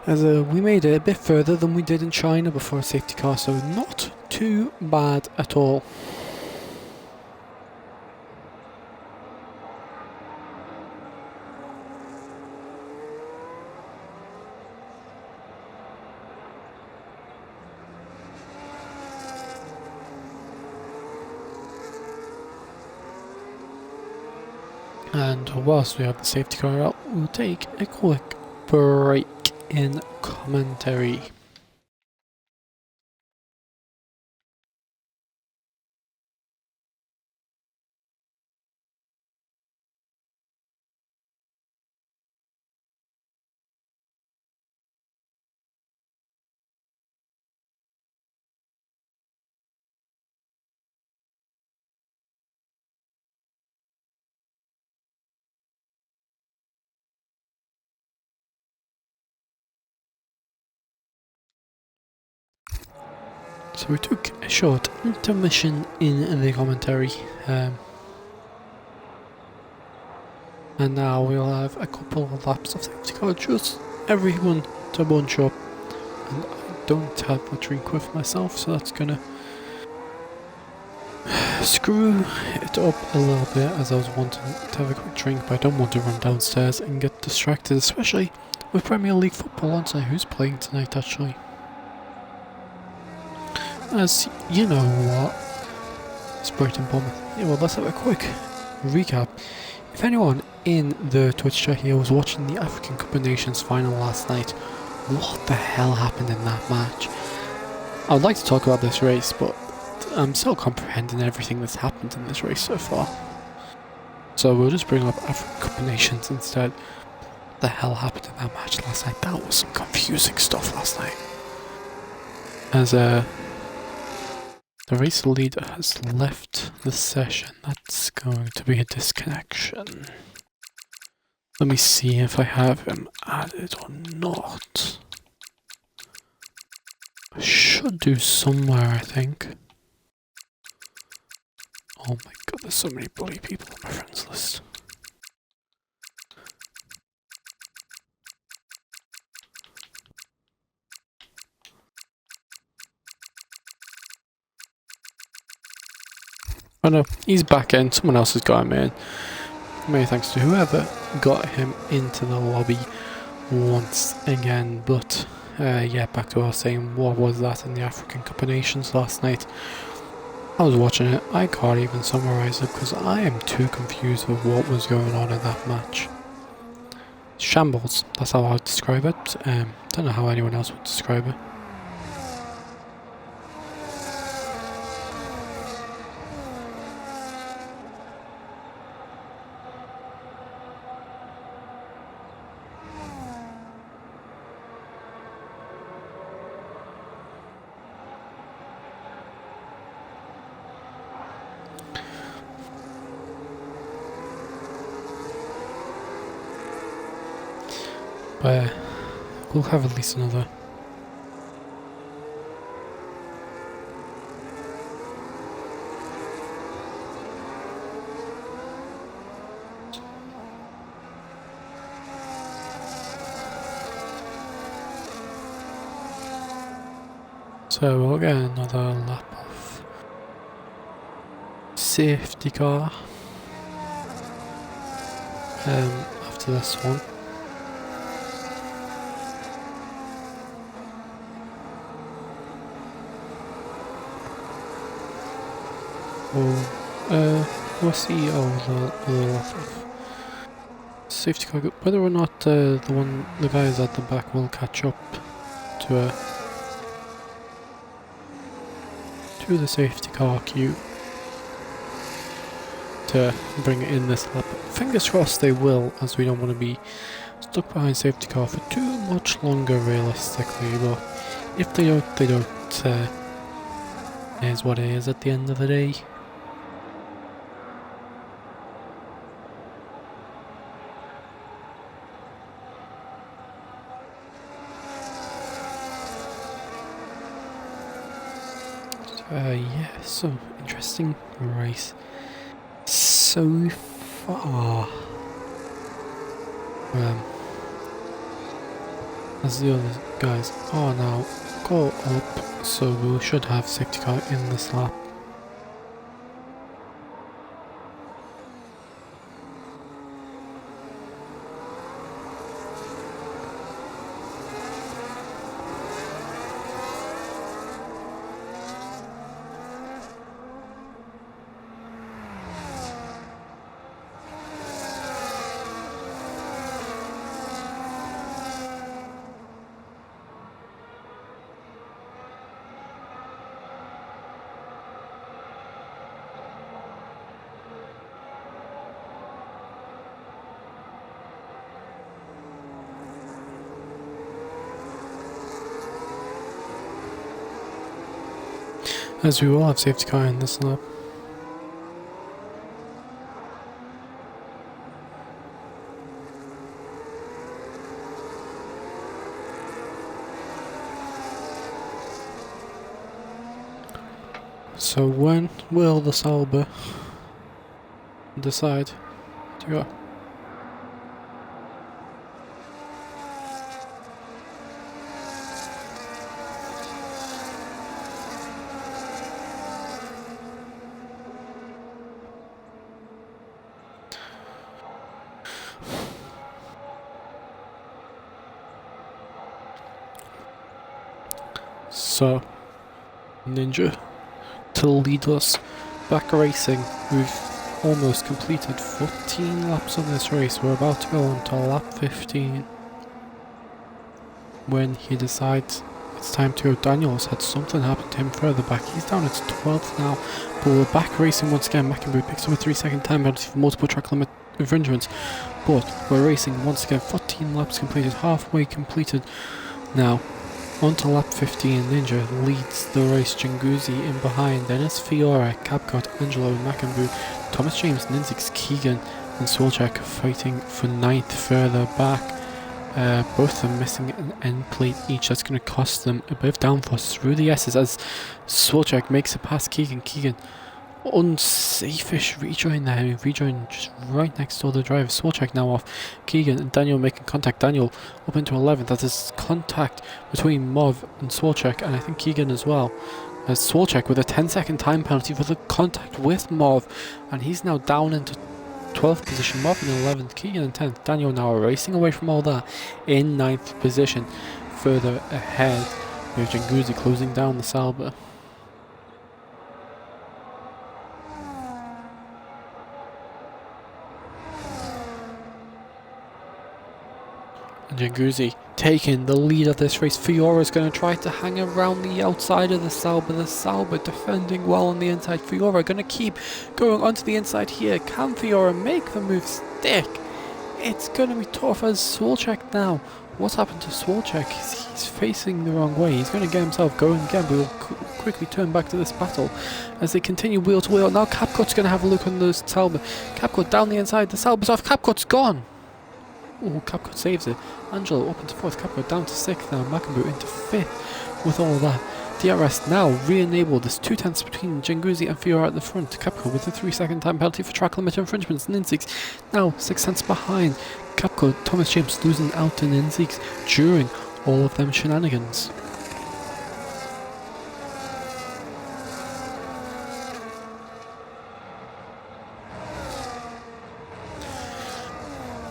As we made it a bit further than we did in China before a safety car, so not too bad at all. And whilst we have the safety car out, we'll take a quick break in commentary. So we took a short intermission in the commentary, and now we'll have a couple of laps of safety car, just everyone to bunch up, and I don't have a drink with myself, so that's gonna screw it up a little bit, as I was wanting to have a quick drink, but I don't want to run downstairs and get distracted, especially with Premier League football on tonight. Who's playing tonight actually? As you know what, it's Brighton Bournemouth. Yeah, well, let's have a quick recap. If anyone in the Twitch chat here was watching the African Cup of Nations final last night, what the hell happened in that match? I would like to talk about this race, but I'm still comprehending everything that's happened in this race so far. So we'll just bring up African Cup of Nations instead. What the hell happened in that match last night? That was some confusing stuff last night. As The race leader has left the session. That's going to be a disconnection. Let me see if I have him added or not. I should do somewhere, I think. Oh my god, there's so many bloody people on my friends list. Oh no, he's back in. Someone else has got him in. Many thanks to whoever got him into the lobby once again. But yeah, back to what I was saying. What was that in the African Cup of Nations last night? I was watching it. I can't even summarise it because I am too confused with what was going on in that match. Shambles. That's how I would describe it. Don't know how anyone else would describe it. But we'll have at least another. So we'll get another lap of safety car after this one. What's the lot of safety car? Whether or not the guys at the back will catch up to the safety car queue to bring it in this lap. Fingers crossed they will, as we don't want to be stuck behind safety car for too much longer realistically, but if they don't, they don't. It is what it is at the end of the day. Yeah, so interesting race so far. As the other guys are now caught up, so we should have safety car in this lap. As we will have safety car in this lap. So when will the Sauber decide to go? So, Ninja, to lead us back racing, we've almost completed 14 laps on this race. We're about to go on to lap 15 when he decides it's time to go. Daniel's had something happen to him further back. He's down at 12th now, but we're back racing once again. McIntyre picks up a 3-second time penalty for multiple track limit infringements, but we're racing once again. 14 laps completed, halfway completed now. On to lap 15, Ninja leads the race, Janguzi in behind, then it's Fiora, Capcot, Angelo, Macamboo, Thomas James, Ninzix, Keegan and Solchak fighting for 9th further back. Both of them missing an end plate each. That's going to cost them a bit of downforce through the S's as Solchak makes it past Keegan. Keegan, unsafe-ish rejoin there. Rejoin just right next to the driver. Solchak now off. Keegan and Daniel making contact. Daniel up into 11th. That is contact between Mov and Solchak, and I think Keegan as well. As Solchak with a 10-second time penalty for the contact with Mov, and he's now down into 12th position, Mov in 11th, Keegan in 10th, Daniel now racing away from all that in 9th position. Further ahead, we have Janguzi closing down the Sauber. And Janguzi taking the lead of this race. Fiora is going to try to hang around the outside of the Sauber defending well on the inside. Fiora going to keep going onto the inside here. Can Fiora make the move stick? It's going to be tough as Solchak now. What's happened to Solchak? He's facing the wrong way. He's going to get himself going again. We will quickly turn back to this battle as they continue wheel to wheel. Now Capcot's going to have a look on the Sauber. Capcot down the inside. The Sauber's off. Capcot's gone. Oh, Capcot saves it. Angelo up into 4th, Capcot down to 6th now, Macamboo into 5th with all that. DRS now re-enabled. There's 2 tenths between Janguzi and Fiora at the front. Capcot with a 3-second time penalty for track limit infringements. Ninzix now 6 tenths behind. Capcot, Thomas James losing out to Ninzix during all of them shenanigans.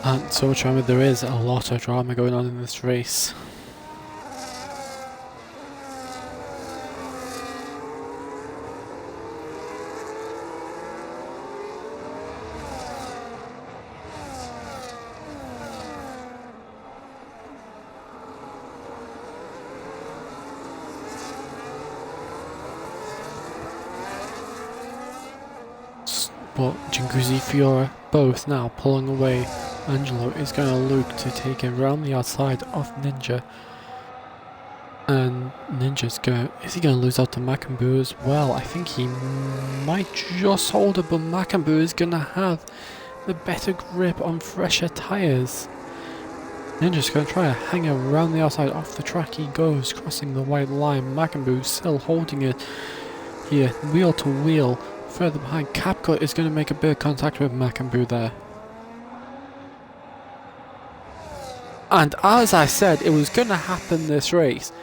And so much drama, there is a lot of drama going on in this race. But Janguzi, Fiora, both now pulling away. Angelo is going to look to take it around the outside of Ninja. And Ninja's going... Is he going to lose out to Macamboo as well? I think he might just hold it, but Macamboo is going to have the better grip on fresher tyres. Ninja's going to try to hang around the outside. Off the track he goes, crossing the white line. Macamboo still holding it here, wheel to wheel. Further behind, Capcot is going to make a bit of contact with Macamboo there. And as I said, it was going to happen this race.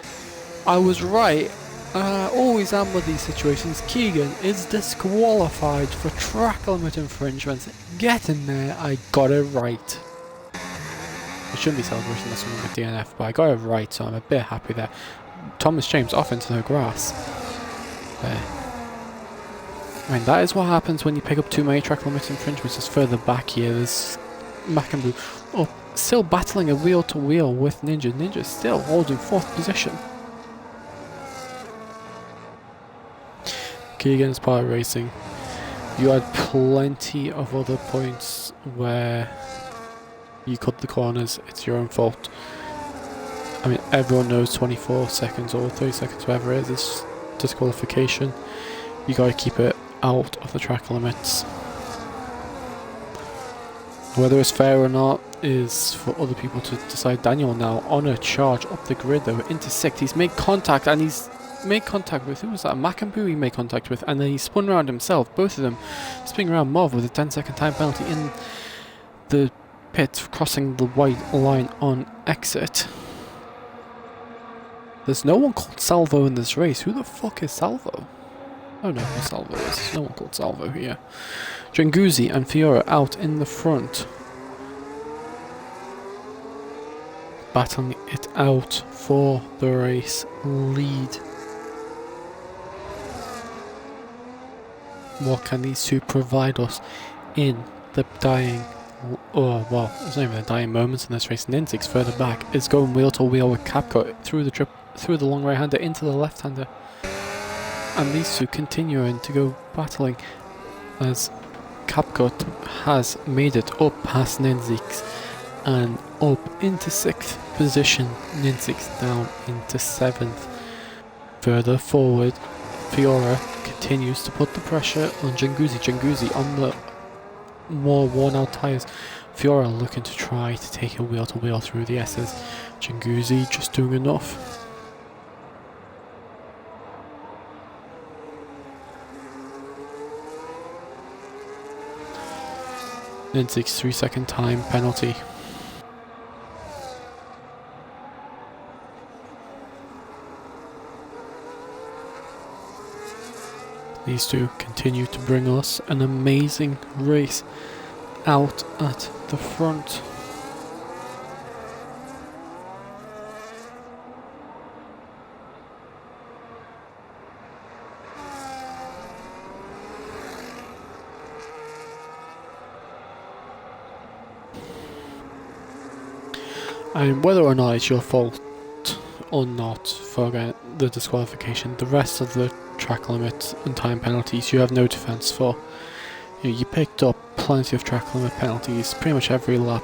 I was right, and I always am with these situations. Keegan is disqualified for track limit infringements. Get in there, I got it right. I shouldn't be celebrating this one with DNF, but I got it right, so I'm a bit happy there. Thomas James off into the grass. There. I mean, that is what happens when you pick up too many track limit infringements. Just further back here, there's Macamboo up. Still battling a wheel to wheel with Ninja. Ninja still holding 4th position. Keegan's power racing. You had plenty of other points where you cut the corners. It's your own fault. I mean, everyone knows 24 seconds or 30 seconds, whatever it is disqualification. You gotta keep it out of the track limits. Whether it's fair or not is for other people to decide. Daniel now on a charge up the grid though, into 6th. He's made contact, and he's made contact with, who was that? Macamboo he made contact with, and then he spun around himself. Both of them spinning around Mov with a 10-second time penalty in the pit, crossing the white line on exit. There's no one called Salvo in this race. Who the fuck is Salvo? I don't know who Salvo is. There's no one called Salvo here. Janguzi and Fiora out in the front. Battling it out for the race lead. What can these two provide us in the dying... Oh, well, there's not even the dying moments in this race. Ninzix further back is going wheel to wheel with Capcot through the long right-hander into the left-hander. And these two continuing to go battling as Capcot has made it up past Ninzix and up into 6th. position Ninzix down into 7th. Further forward, Fiora continues to put the pressure on Janguzi. Janguzi on the more worn out tyres. Fiora looking to try to take a wheel to wheel through the S's. Janguzi just doing enough. Ninzix 3-second time penalty. These two continue to bring us an amazing race out at the front. And whether or not it's your fault or not for the disqualification, the rest of the track limits and time penalties you have no defence for. You picked up plenty of track limit penalties, pretty much every lap.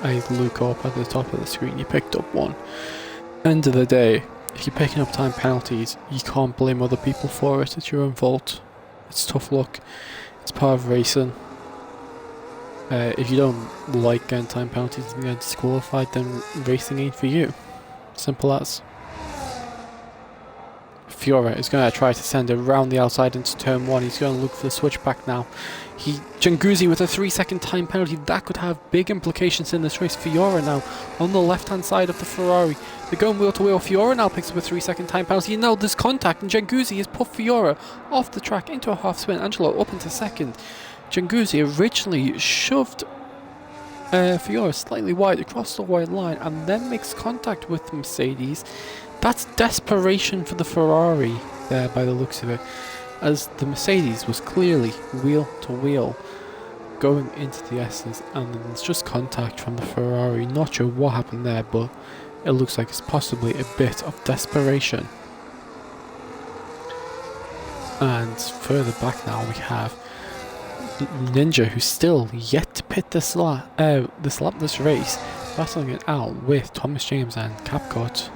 I look up at the top of the screen, you picked up one. End of the day, if you're picking up time penalties, you can't blame other people for it, it's your own fault. It's tough luck, it's part of racing. If you don't like getting time penalties and getting disqualified, then racing ain't for you. Simple as. Fiora is going to try to send it around the outside into turn 1. He's going to look for the switchback now. Janguzi with a 3-second time penalty. That could have big implications in this race. Fiora now on the left hand side of the Ferrari. They're going wheel to wheel. Fiora now picks up a 3-second time penalty. And now there's contact and Janguzi has put Fiora off the track into a half spin. Angelo up into second. Janguzi originally shoved Fiora slightly wide across the white line and then makes contact with the Mercedes. That's desperation for the Ferrari there by the looks of it, as the Mercedes was clearly wheel to wheel going into the S's, and then there's just contact from the Ferrari. Not sure what happened there, but it looks like it's possibly a bit of desperation. And further back now we have Ninja, who's still yet to pit this race, battling it out with Thomas James and Capcot.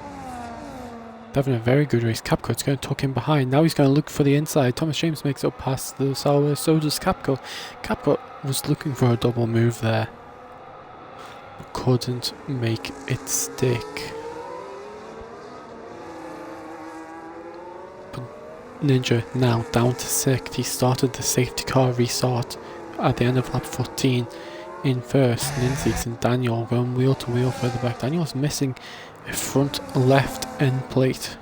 They're having a very good race. Capcot's going to tuck in behind. Now he's going to look for the inside. Thomas James makes it up past the Sauber, so does Capcot. Capcot was looking for a double move there, but couldn't make it stick. Ninja now down to 6th. He started the safety car restart at the end of lap 14 in first. Ninzix and Daniel going wheel to wheel further back. Daniel's missing a front left end plate.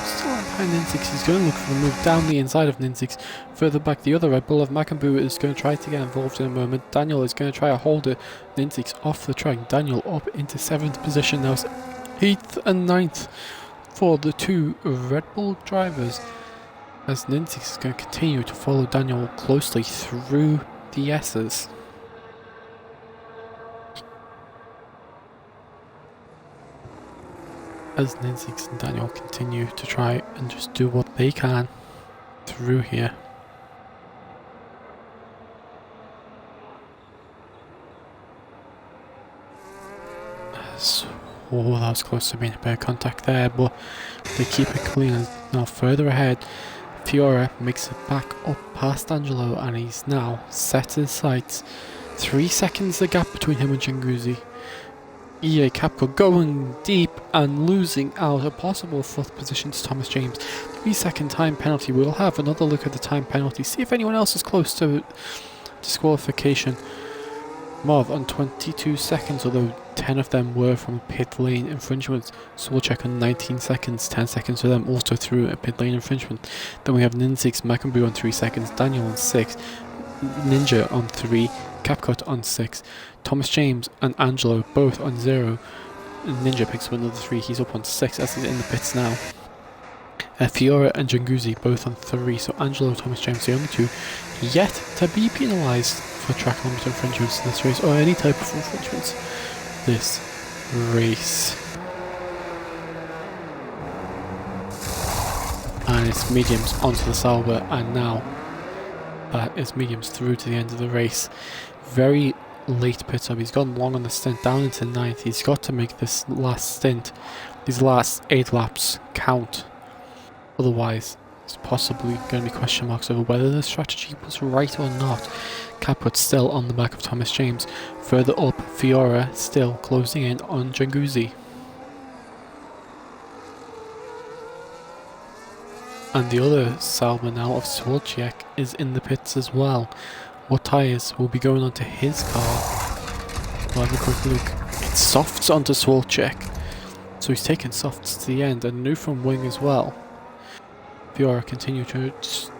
Still behind Ninzix. He's going to look for the move down the inside of Ninzix. Further back, the other Red Bull of Macambu is going to try to get involved in a moment. Daniel is going to try to hold it. Ninzix off the track. Daniel up into 7th position now. 8th and 9th for the two Red Bull drivers, as Ninzix is going to continue to follow Daniel closely through the S's. As Ninzix and Daniel continue to try and just do what they can through here. Oh, that was close to being a bit of contact there, but they keep it clean. Now further ahead, Fiora makes it back up past Angelo, and he's now set his sights. 3 seconds the gap between him and Janguzi. EA Capco going deep and losing out a possible 4th position to Thomas James. 3-second time penalty. We'll have another look at the time penalty, see if anyone else is close to disqualification. Marv on 22 seconds, although 10 of them were from pit lane infringements, so we'll check on 19 seconds, 10 seconds for them also through a pit lane infringement. Then we have Ninzix, Macambu on 3 seconds, Daniel on 6, Ninja on 3, Capcot on 6, Thomas James and Angelo both on 0. Ninja picks up another 3, he's up on 6 as he's in the pits now. Fiora and Janguzi both on 3, so Angelo, Thomas James, the only two yet to be penalised for track limit infringements in this race, or any type of infringements this race. And it's mediums onto the Sauber, and now that is mediums through to the end of the race. Very late pit stop. He's gone long on the stint, down into 9th. He's got to make this last stint, these last 8 laps count. Otherwise, there's possibly going to be question marks over whether the strategy was right or not. Caput still on the back of Thomas James. Further up, Fiora still closing in on Janguzi. And the other Sauber now of Swarczyk is in the pits as well. What tyres will be going onto his car? We'll have a quick look. It's softs onto Swarczyk. So he's taken softs to the end, and new from wing as well. Fiora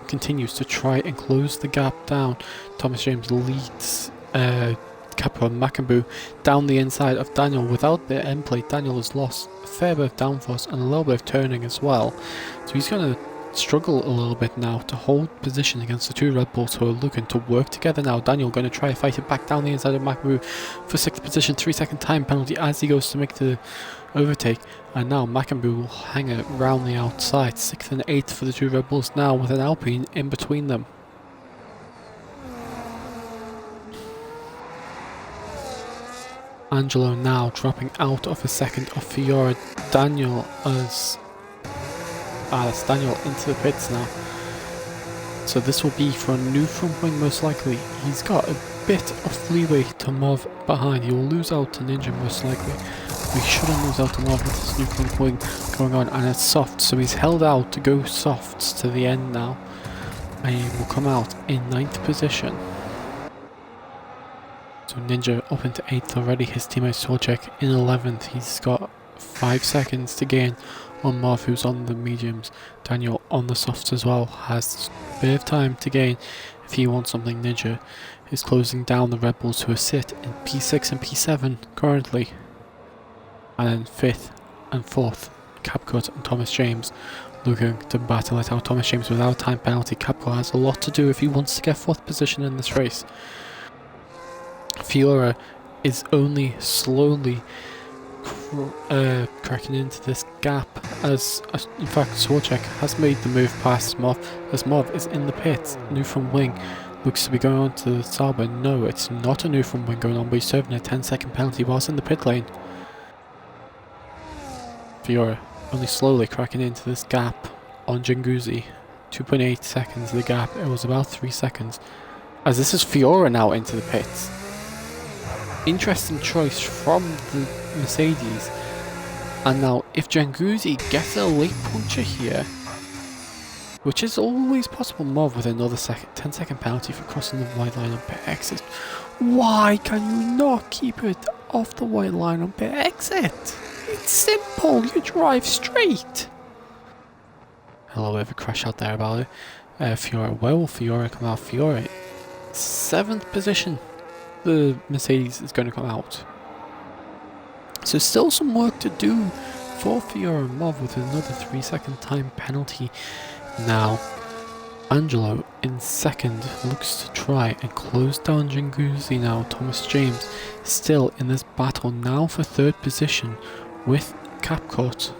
continues to try and close the gap down. Thomas James leads Capra Macambou down the inside of Daniel. Without the end plate, Daniel has lost a fair bit of downforce and a little bit of turning as well. So he's going to struggle a little bit now to hold position against the two Red Bulls who are looking to work together now. Daniel going to try to fight it back down the inside of Macambou for 6th position, 3-second time penalty as he goes to make the overtake, and now Macambou will hang it round the outside. 6th and 8th for the two Red Bulls now, with an Alpine in between them. Angelo now dropping out of a second of Fiora. Daniel as that's Daniel into the pits now. So this will be for a new front wing most likely. He's got a bit of leeway to move behind. He will lose out to Ninja most likely. We shouldn't lose out to Marv with this new front wing going on, and it's soft, so he's held out to go softs to the end now, and he will come out in 9th position. So Ninja up into 8th already, his teammate Swarczyk in 11th. He's got 5 seconds to gain on Marv, who's on the mediums. Daniel on the softs as well has a bit of time to gain if he wants something. Ninja is closing down the Red Bulls, who are sit in P6 and P7 currently. And then 5th and 4th, Capcut and Thomas James looking to battle it out. Thomas James without time penalty. Capcut has a lot to do if he wants to get 4th position in this race. Fiora is only slowly cracking into this gap, as in fact Swarczyk has made the move past Mov, as Mov is in the pits. New from wing looks to be going on to the Sauber. No, it's not a new from wing going on, but he's serving a 10-second penalty whilst in the pit lane. Fiora only slowly cracking into this gap on Janguzi. 2.8 seconds the gap. It was about 3 seconds. As this is Fiora now into the pits. Interesting choice from the Mercedes. And now if Janguzi gets a late puncture here, which is always possible, Mov with another 10-second penalty for crossing the white line on pit exit. Why can you not keep it off the white line on pit exit? It's simple, you drive straight. A little bit of a crash out there about it. Fiora, where will Fiora come out? Fiora, 7th position. The Mercedes is going to come out. So still some work to do for Fiora and Mov with another 3-second time penalty. Now, Angelo in 2nd looks to try and close down Janguzi now. Thomas James still in this battle now for 3rd position with Capcut.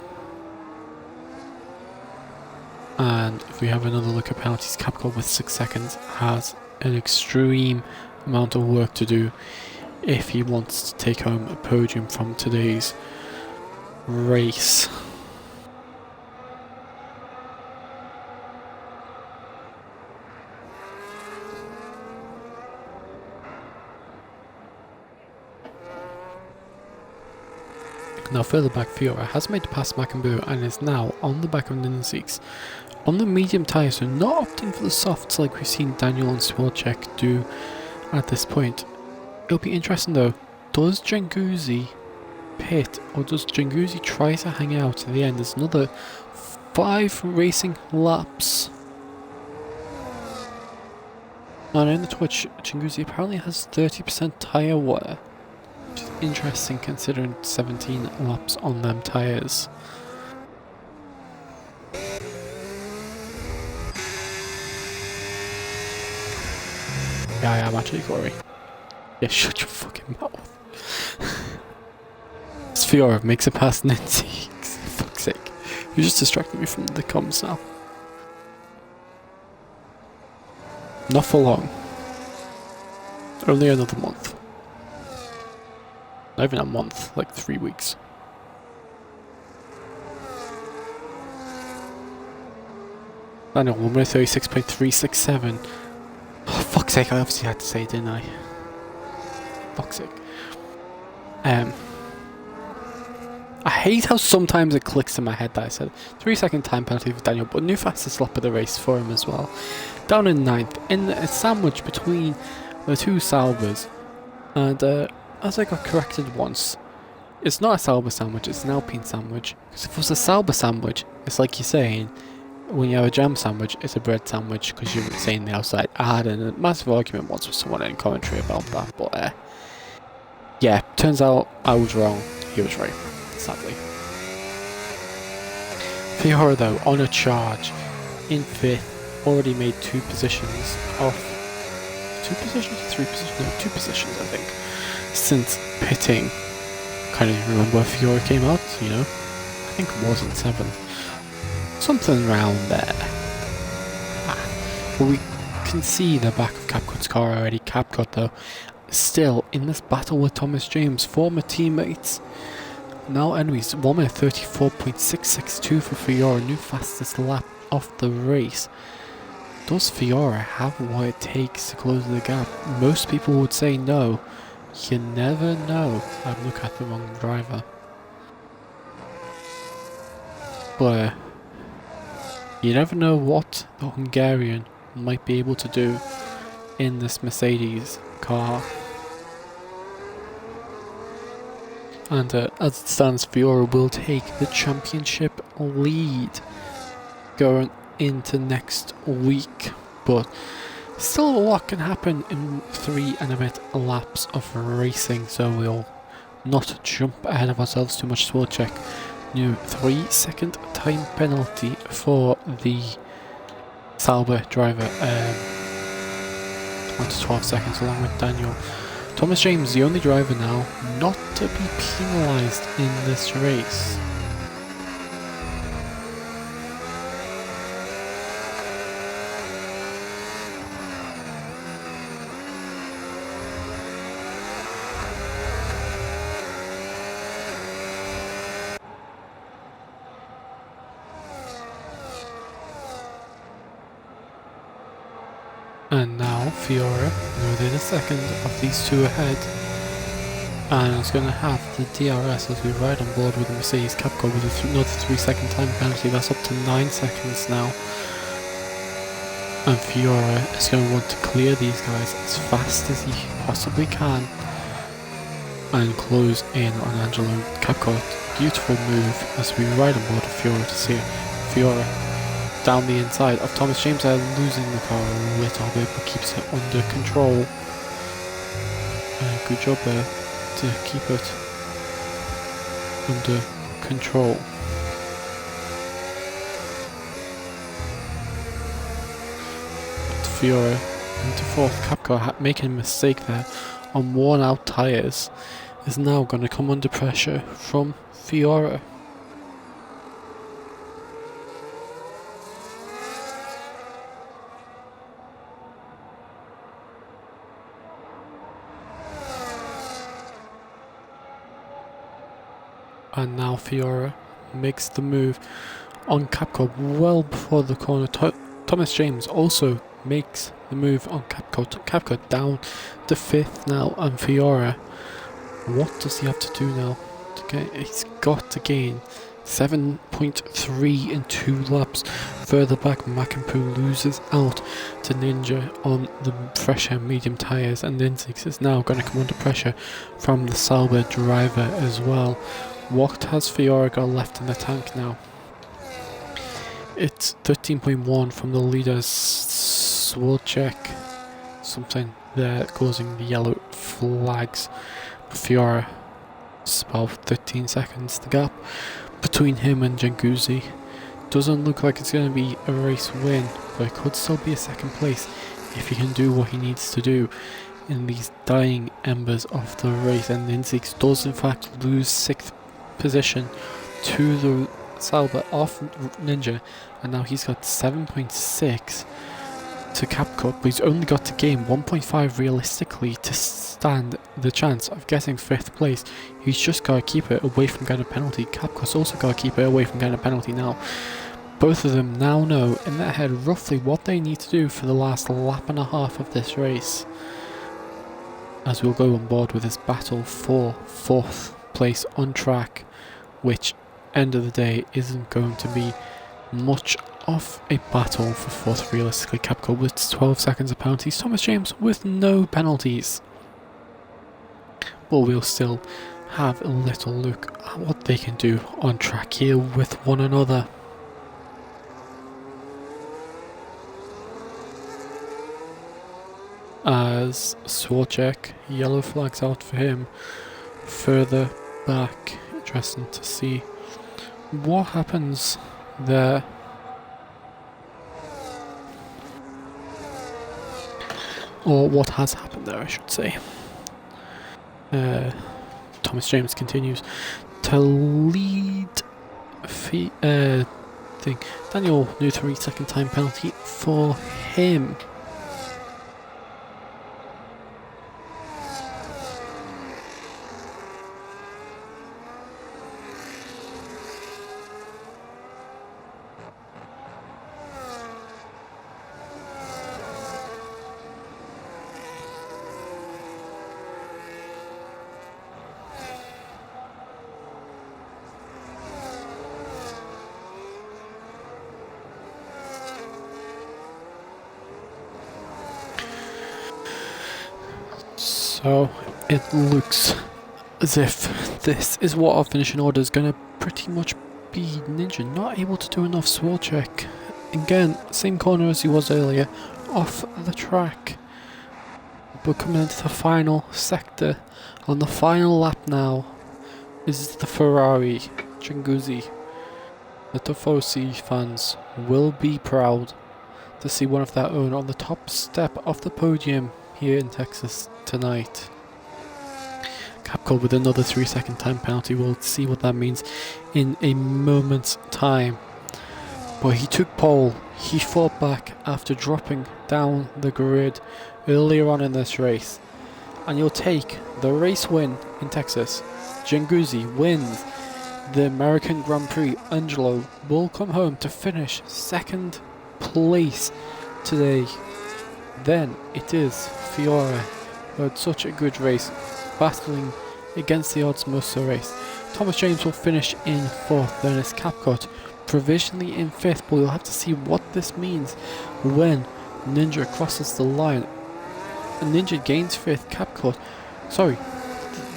And if we have another look at penalties, Capcut with 6 seconds has an extreme amount of work to do if he wants to take home a podium from today's race. Now further back, Fiora has made it past Macambou and is now on the back of Ninsiks on the medium tyres, so not opting for the softs like we've seen Daniel and Swarczyk do at this point. It'll be interesting though, does Janguzi pit or does Janguzi try to hang out to the end? There's another 5 racing laps. And in the Twitch, Janguzi apparently has 30% tyre wear. Which is interesting considering 17 laps on them tyres. Yeah, I am actually, Corey. Yeah, shut your fucking mouth. Fiora makes it past Nancy. For fuck's sake. You just distracted me from the comms now. Not for long. Only another month. Not even a month, like 3 weeks. Daniel, 1:36.367. Oh, fuck's sake, I obviously had to say it, didn't I? Fuck's sake. I hate how sometimes it clicks in my head that I said 3-second time penalty for Daniel, but new fastest lap of the race for him as well. Down in 9th, in a sandwich between the two Salbers, and as I got corrected once, it's not a Salber sandwich, it's an Alpine sandwich. Because if it was a Salber sandwich, it's like you're saying, when you have a jam sandwich, it's a bread sandwich because you're saying the outside. I had a massive argument once with someone in commentary about that, but yeah, turns out I was wrong, he was right, sadly. Fiora though, on a charge, in 5th, already made 2 positions off. 2 positions? 3 positions? No, 2 positions I think. Since pitting. Can't even remember where Fiora came out, you know? I think it wasn't 7th. Something around there. But we can see the back of Capcot's car already. Capcot though, still in this battle with Thomas James, former teammates. Now enemies, 1:34.662 for Fiora, new fastest lap of the race. Does Fiora have what it takes to close the gap? Most people would say no. You never know. I'm looking at the wrong driver. But you never know what the Hungarian might be able to do in this Mercedes car. And as it stands, Fiora will take the championship lead going into next week. But still a lot can happen in 3 and a bit laps of racing, so we'll not jump ahead of ourselves too much. So we'll check. New 3-second time penalty for the Sauber driver. 1 to 12 seconds along with Daniel. Thomas James, the only driver now not to be penalised in this race. And now Fiora, within a second of these two ahead, and it's going to have the DRS as we ride on board with the Mercedes Capcom with another 3-second time penalty. That's up to 9 seconds now. And Fiora is going to want to clear these guys as fast as he possibly can and close in on Angelo Capcom. Beautiful move as we ride on board with Fiora to see Fiora down the inside of Thomas James, losing the car a little bit but keeps it under control. Good job there to keep it under control. But Fiora into 4th. Capcom making a mistake there on worn out tyres is now going to come under pressure from Fiora. And now Fiora makes the move on Capcom well before the corner. Thomas James also makes the move on Capcom. Capcom down to 5th now, and Fiora, what does he have to do now? He's got to gain 7.3 in 2 laps. Further back, Makampu loses out to Ninja on the fresher medium tyres, and Ninja is now going to come under pressure from the Sauber driver as well. What has Fiora got left in the tank now? It's 13.1 from the leaders. So we'll check something there causing the yellow flags. Fiora, it's about 13 seconds the gap between him and Janguzi. Doesn't look like it's going to be a race win, but it could still be a 2nd place if he can do what he needs to do in these dying embers of the race. And Ninzig does in fact lose 6th position to the Sauber off Ninja, and now he's got 7.6 to CapCut, but he's only got to gain 1.5 realistically to stand the chance of getting 5th place. He's just got to keep it away from getting a penalty. CapCut's also got to keep it away from getting a penalty now. Both of them now know in their head roughly what they need to do for the last lap and a half of this race, as we'll go on board with this battle for 4th place on track, which end of the day isn't going to be much of a battle for 4th realistically. CapCut with 12 seconds of penalties, Thomas James with no penalties, but we'll still have a little look at what they can do on track here with one another. As Swarchek, yellow flags out for him further back. Interesting to see what happens there. Or what has happened there, I should say. Thomas James continues to lead thing. Daniel, new 3-second time penalty for him. So it looks as if this is what our finishing order is going to pretty much be. Ninja not able to do enough. Swarchek again, same corner as he was earlier, off the track. But coming into the final sector, on the final lap now, is the Ferrari Chinguzi. The Tifosi fans will be proud to see one of their own on the top step of the podium here in Texas tonight. CapCut with another 3-second time penalty. We'll see what that means in a moment's time. But he took pole. He fought back after dropping down the grid earlier on in this race. And you'll take the race win in Texas. Chinguzi wins the American Grand Prix. Angelo will come home to finish 2nd place today. Then it is Fiore, who had such a good race, battling against the odds most of the race. Thomas James will finish in 4th, then it's CapCut provisionally in 5th, but we'll have to see what this means when Ninja crosses the line. And Ninja gains 5th, CapCut, sorry,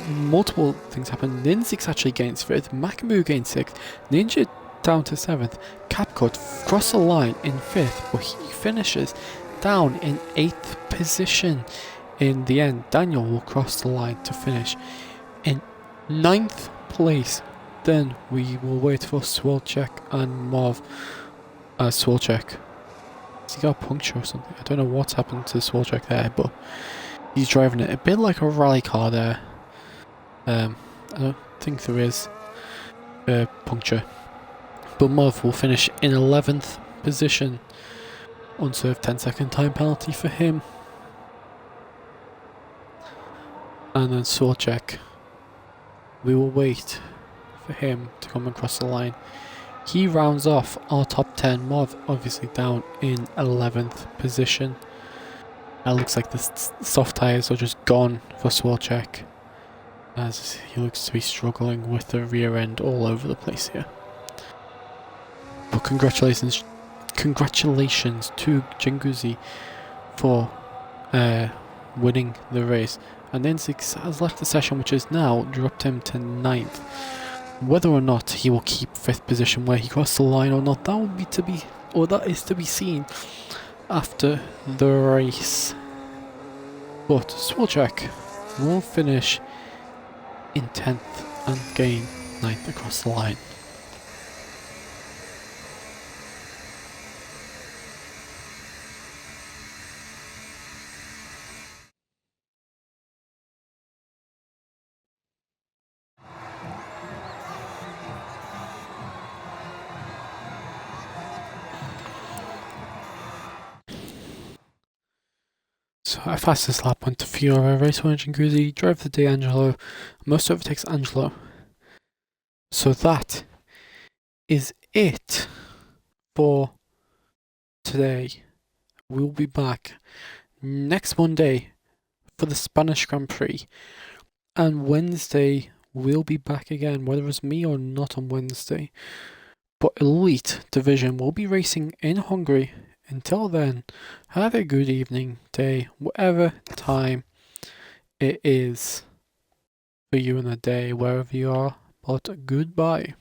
multiple things happen. Ninzix actually gains 5th, Makamu gains 6th, Ninja down to 7th, CapCut cross the line in 5th, but he finishes down in 8th position. In the end, Daniel will cross the line to finish in 9th place. Then we will wait for Swarchek and Mov. Swarchek, has he got a puncture or something? I don't know what's happened to Swarchek there, but he's driving it a bit like a rally car there. I don't think there is a puncture. But Mov will finish in 11th position. Unserved 10-second time penalty for him. And then Swarchek, we will wait for him to come across the line. He rounds off our top 10. Mov obviously down in 11th position. It looks like the soft tyres are just gone for Swarchek, as he looks to be struggling with the rear end all over the place here. But congratulations to Chinguzi for winning the race. And Ninzix has left the session, which has now dropped him to 9th. Whether or not he will keep 5th position where he crossed the line or not, that is to be seen after the race. But Swarchek will finish in 10th and gain 9th across the line. So our fastest lap went to Fiora, race winner Jinguzi, driver of the day Angelo, most overtakes Angelo. So that is it for today. We'll be back next Monday for the Spanish Grand Prix, and Wednesday we'll be back again, whether it's me or not on Wednesday. But Elite Division will be racing in Hungary. Until then, have a good evening, day, whatever time it is for you in the day, wherever you are. But goodbye.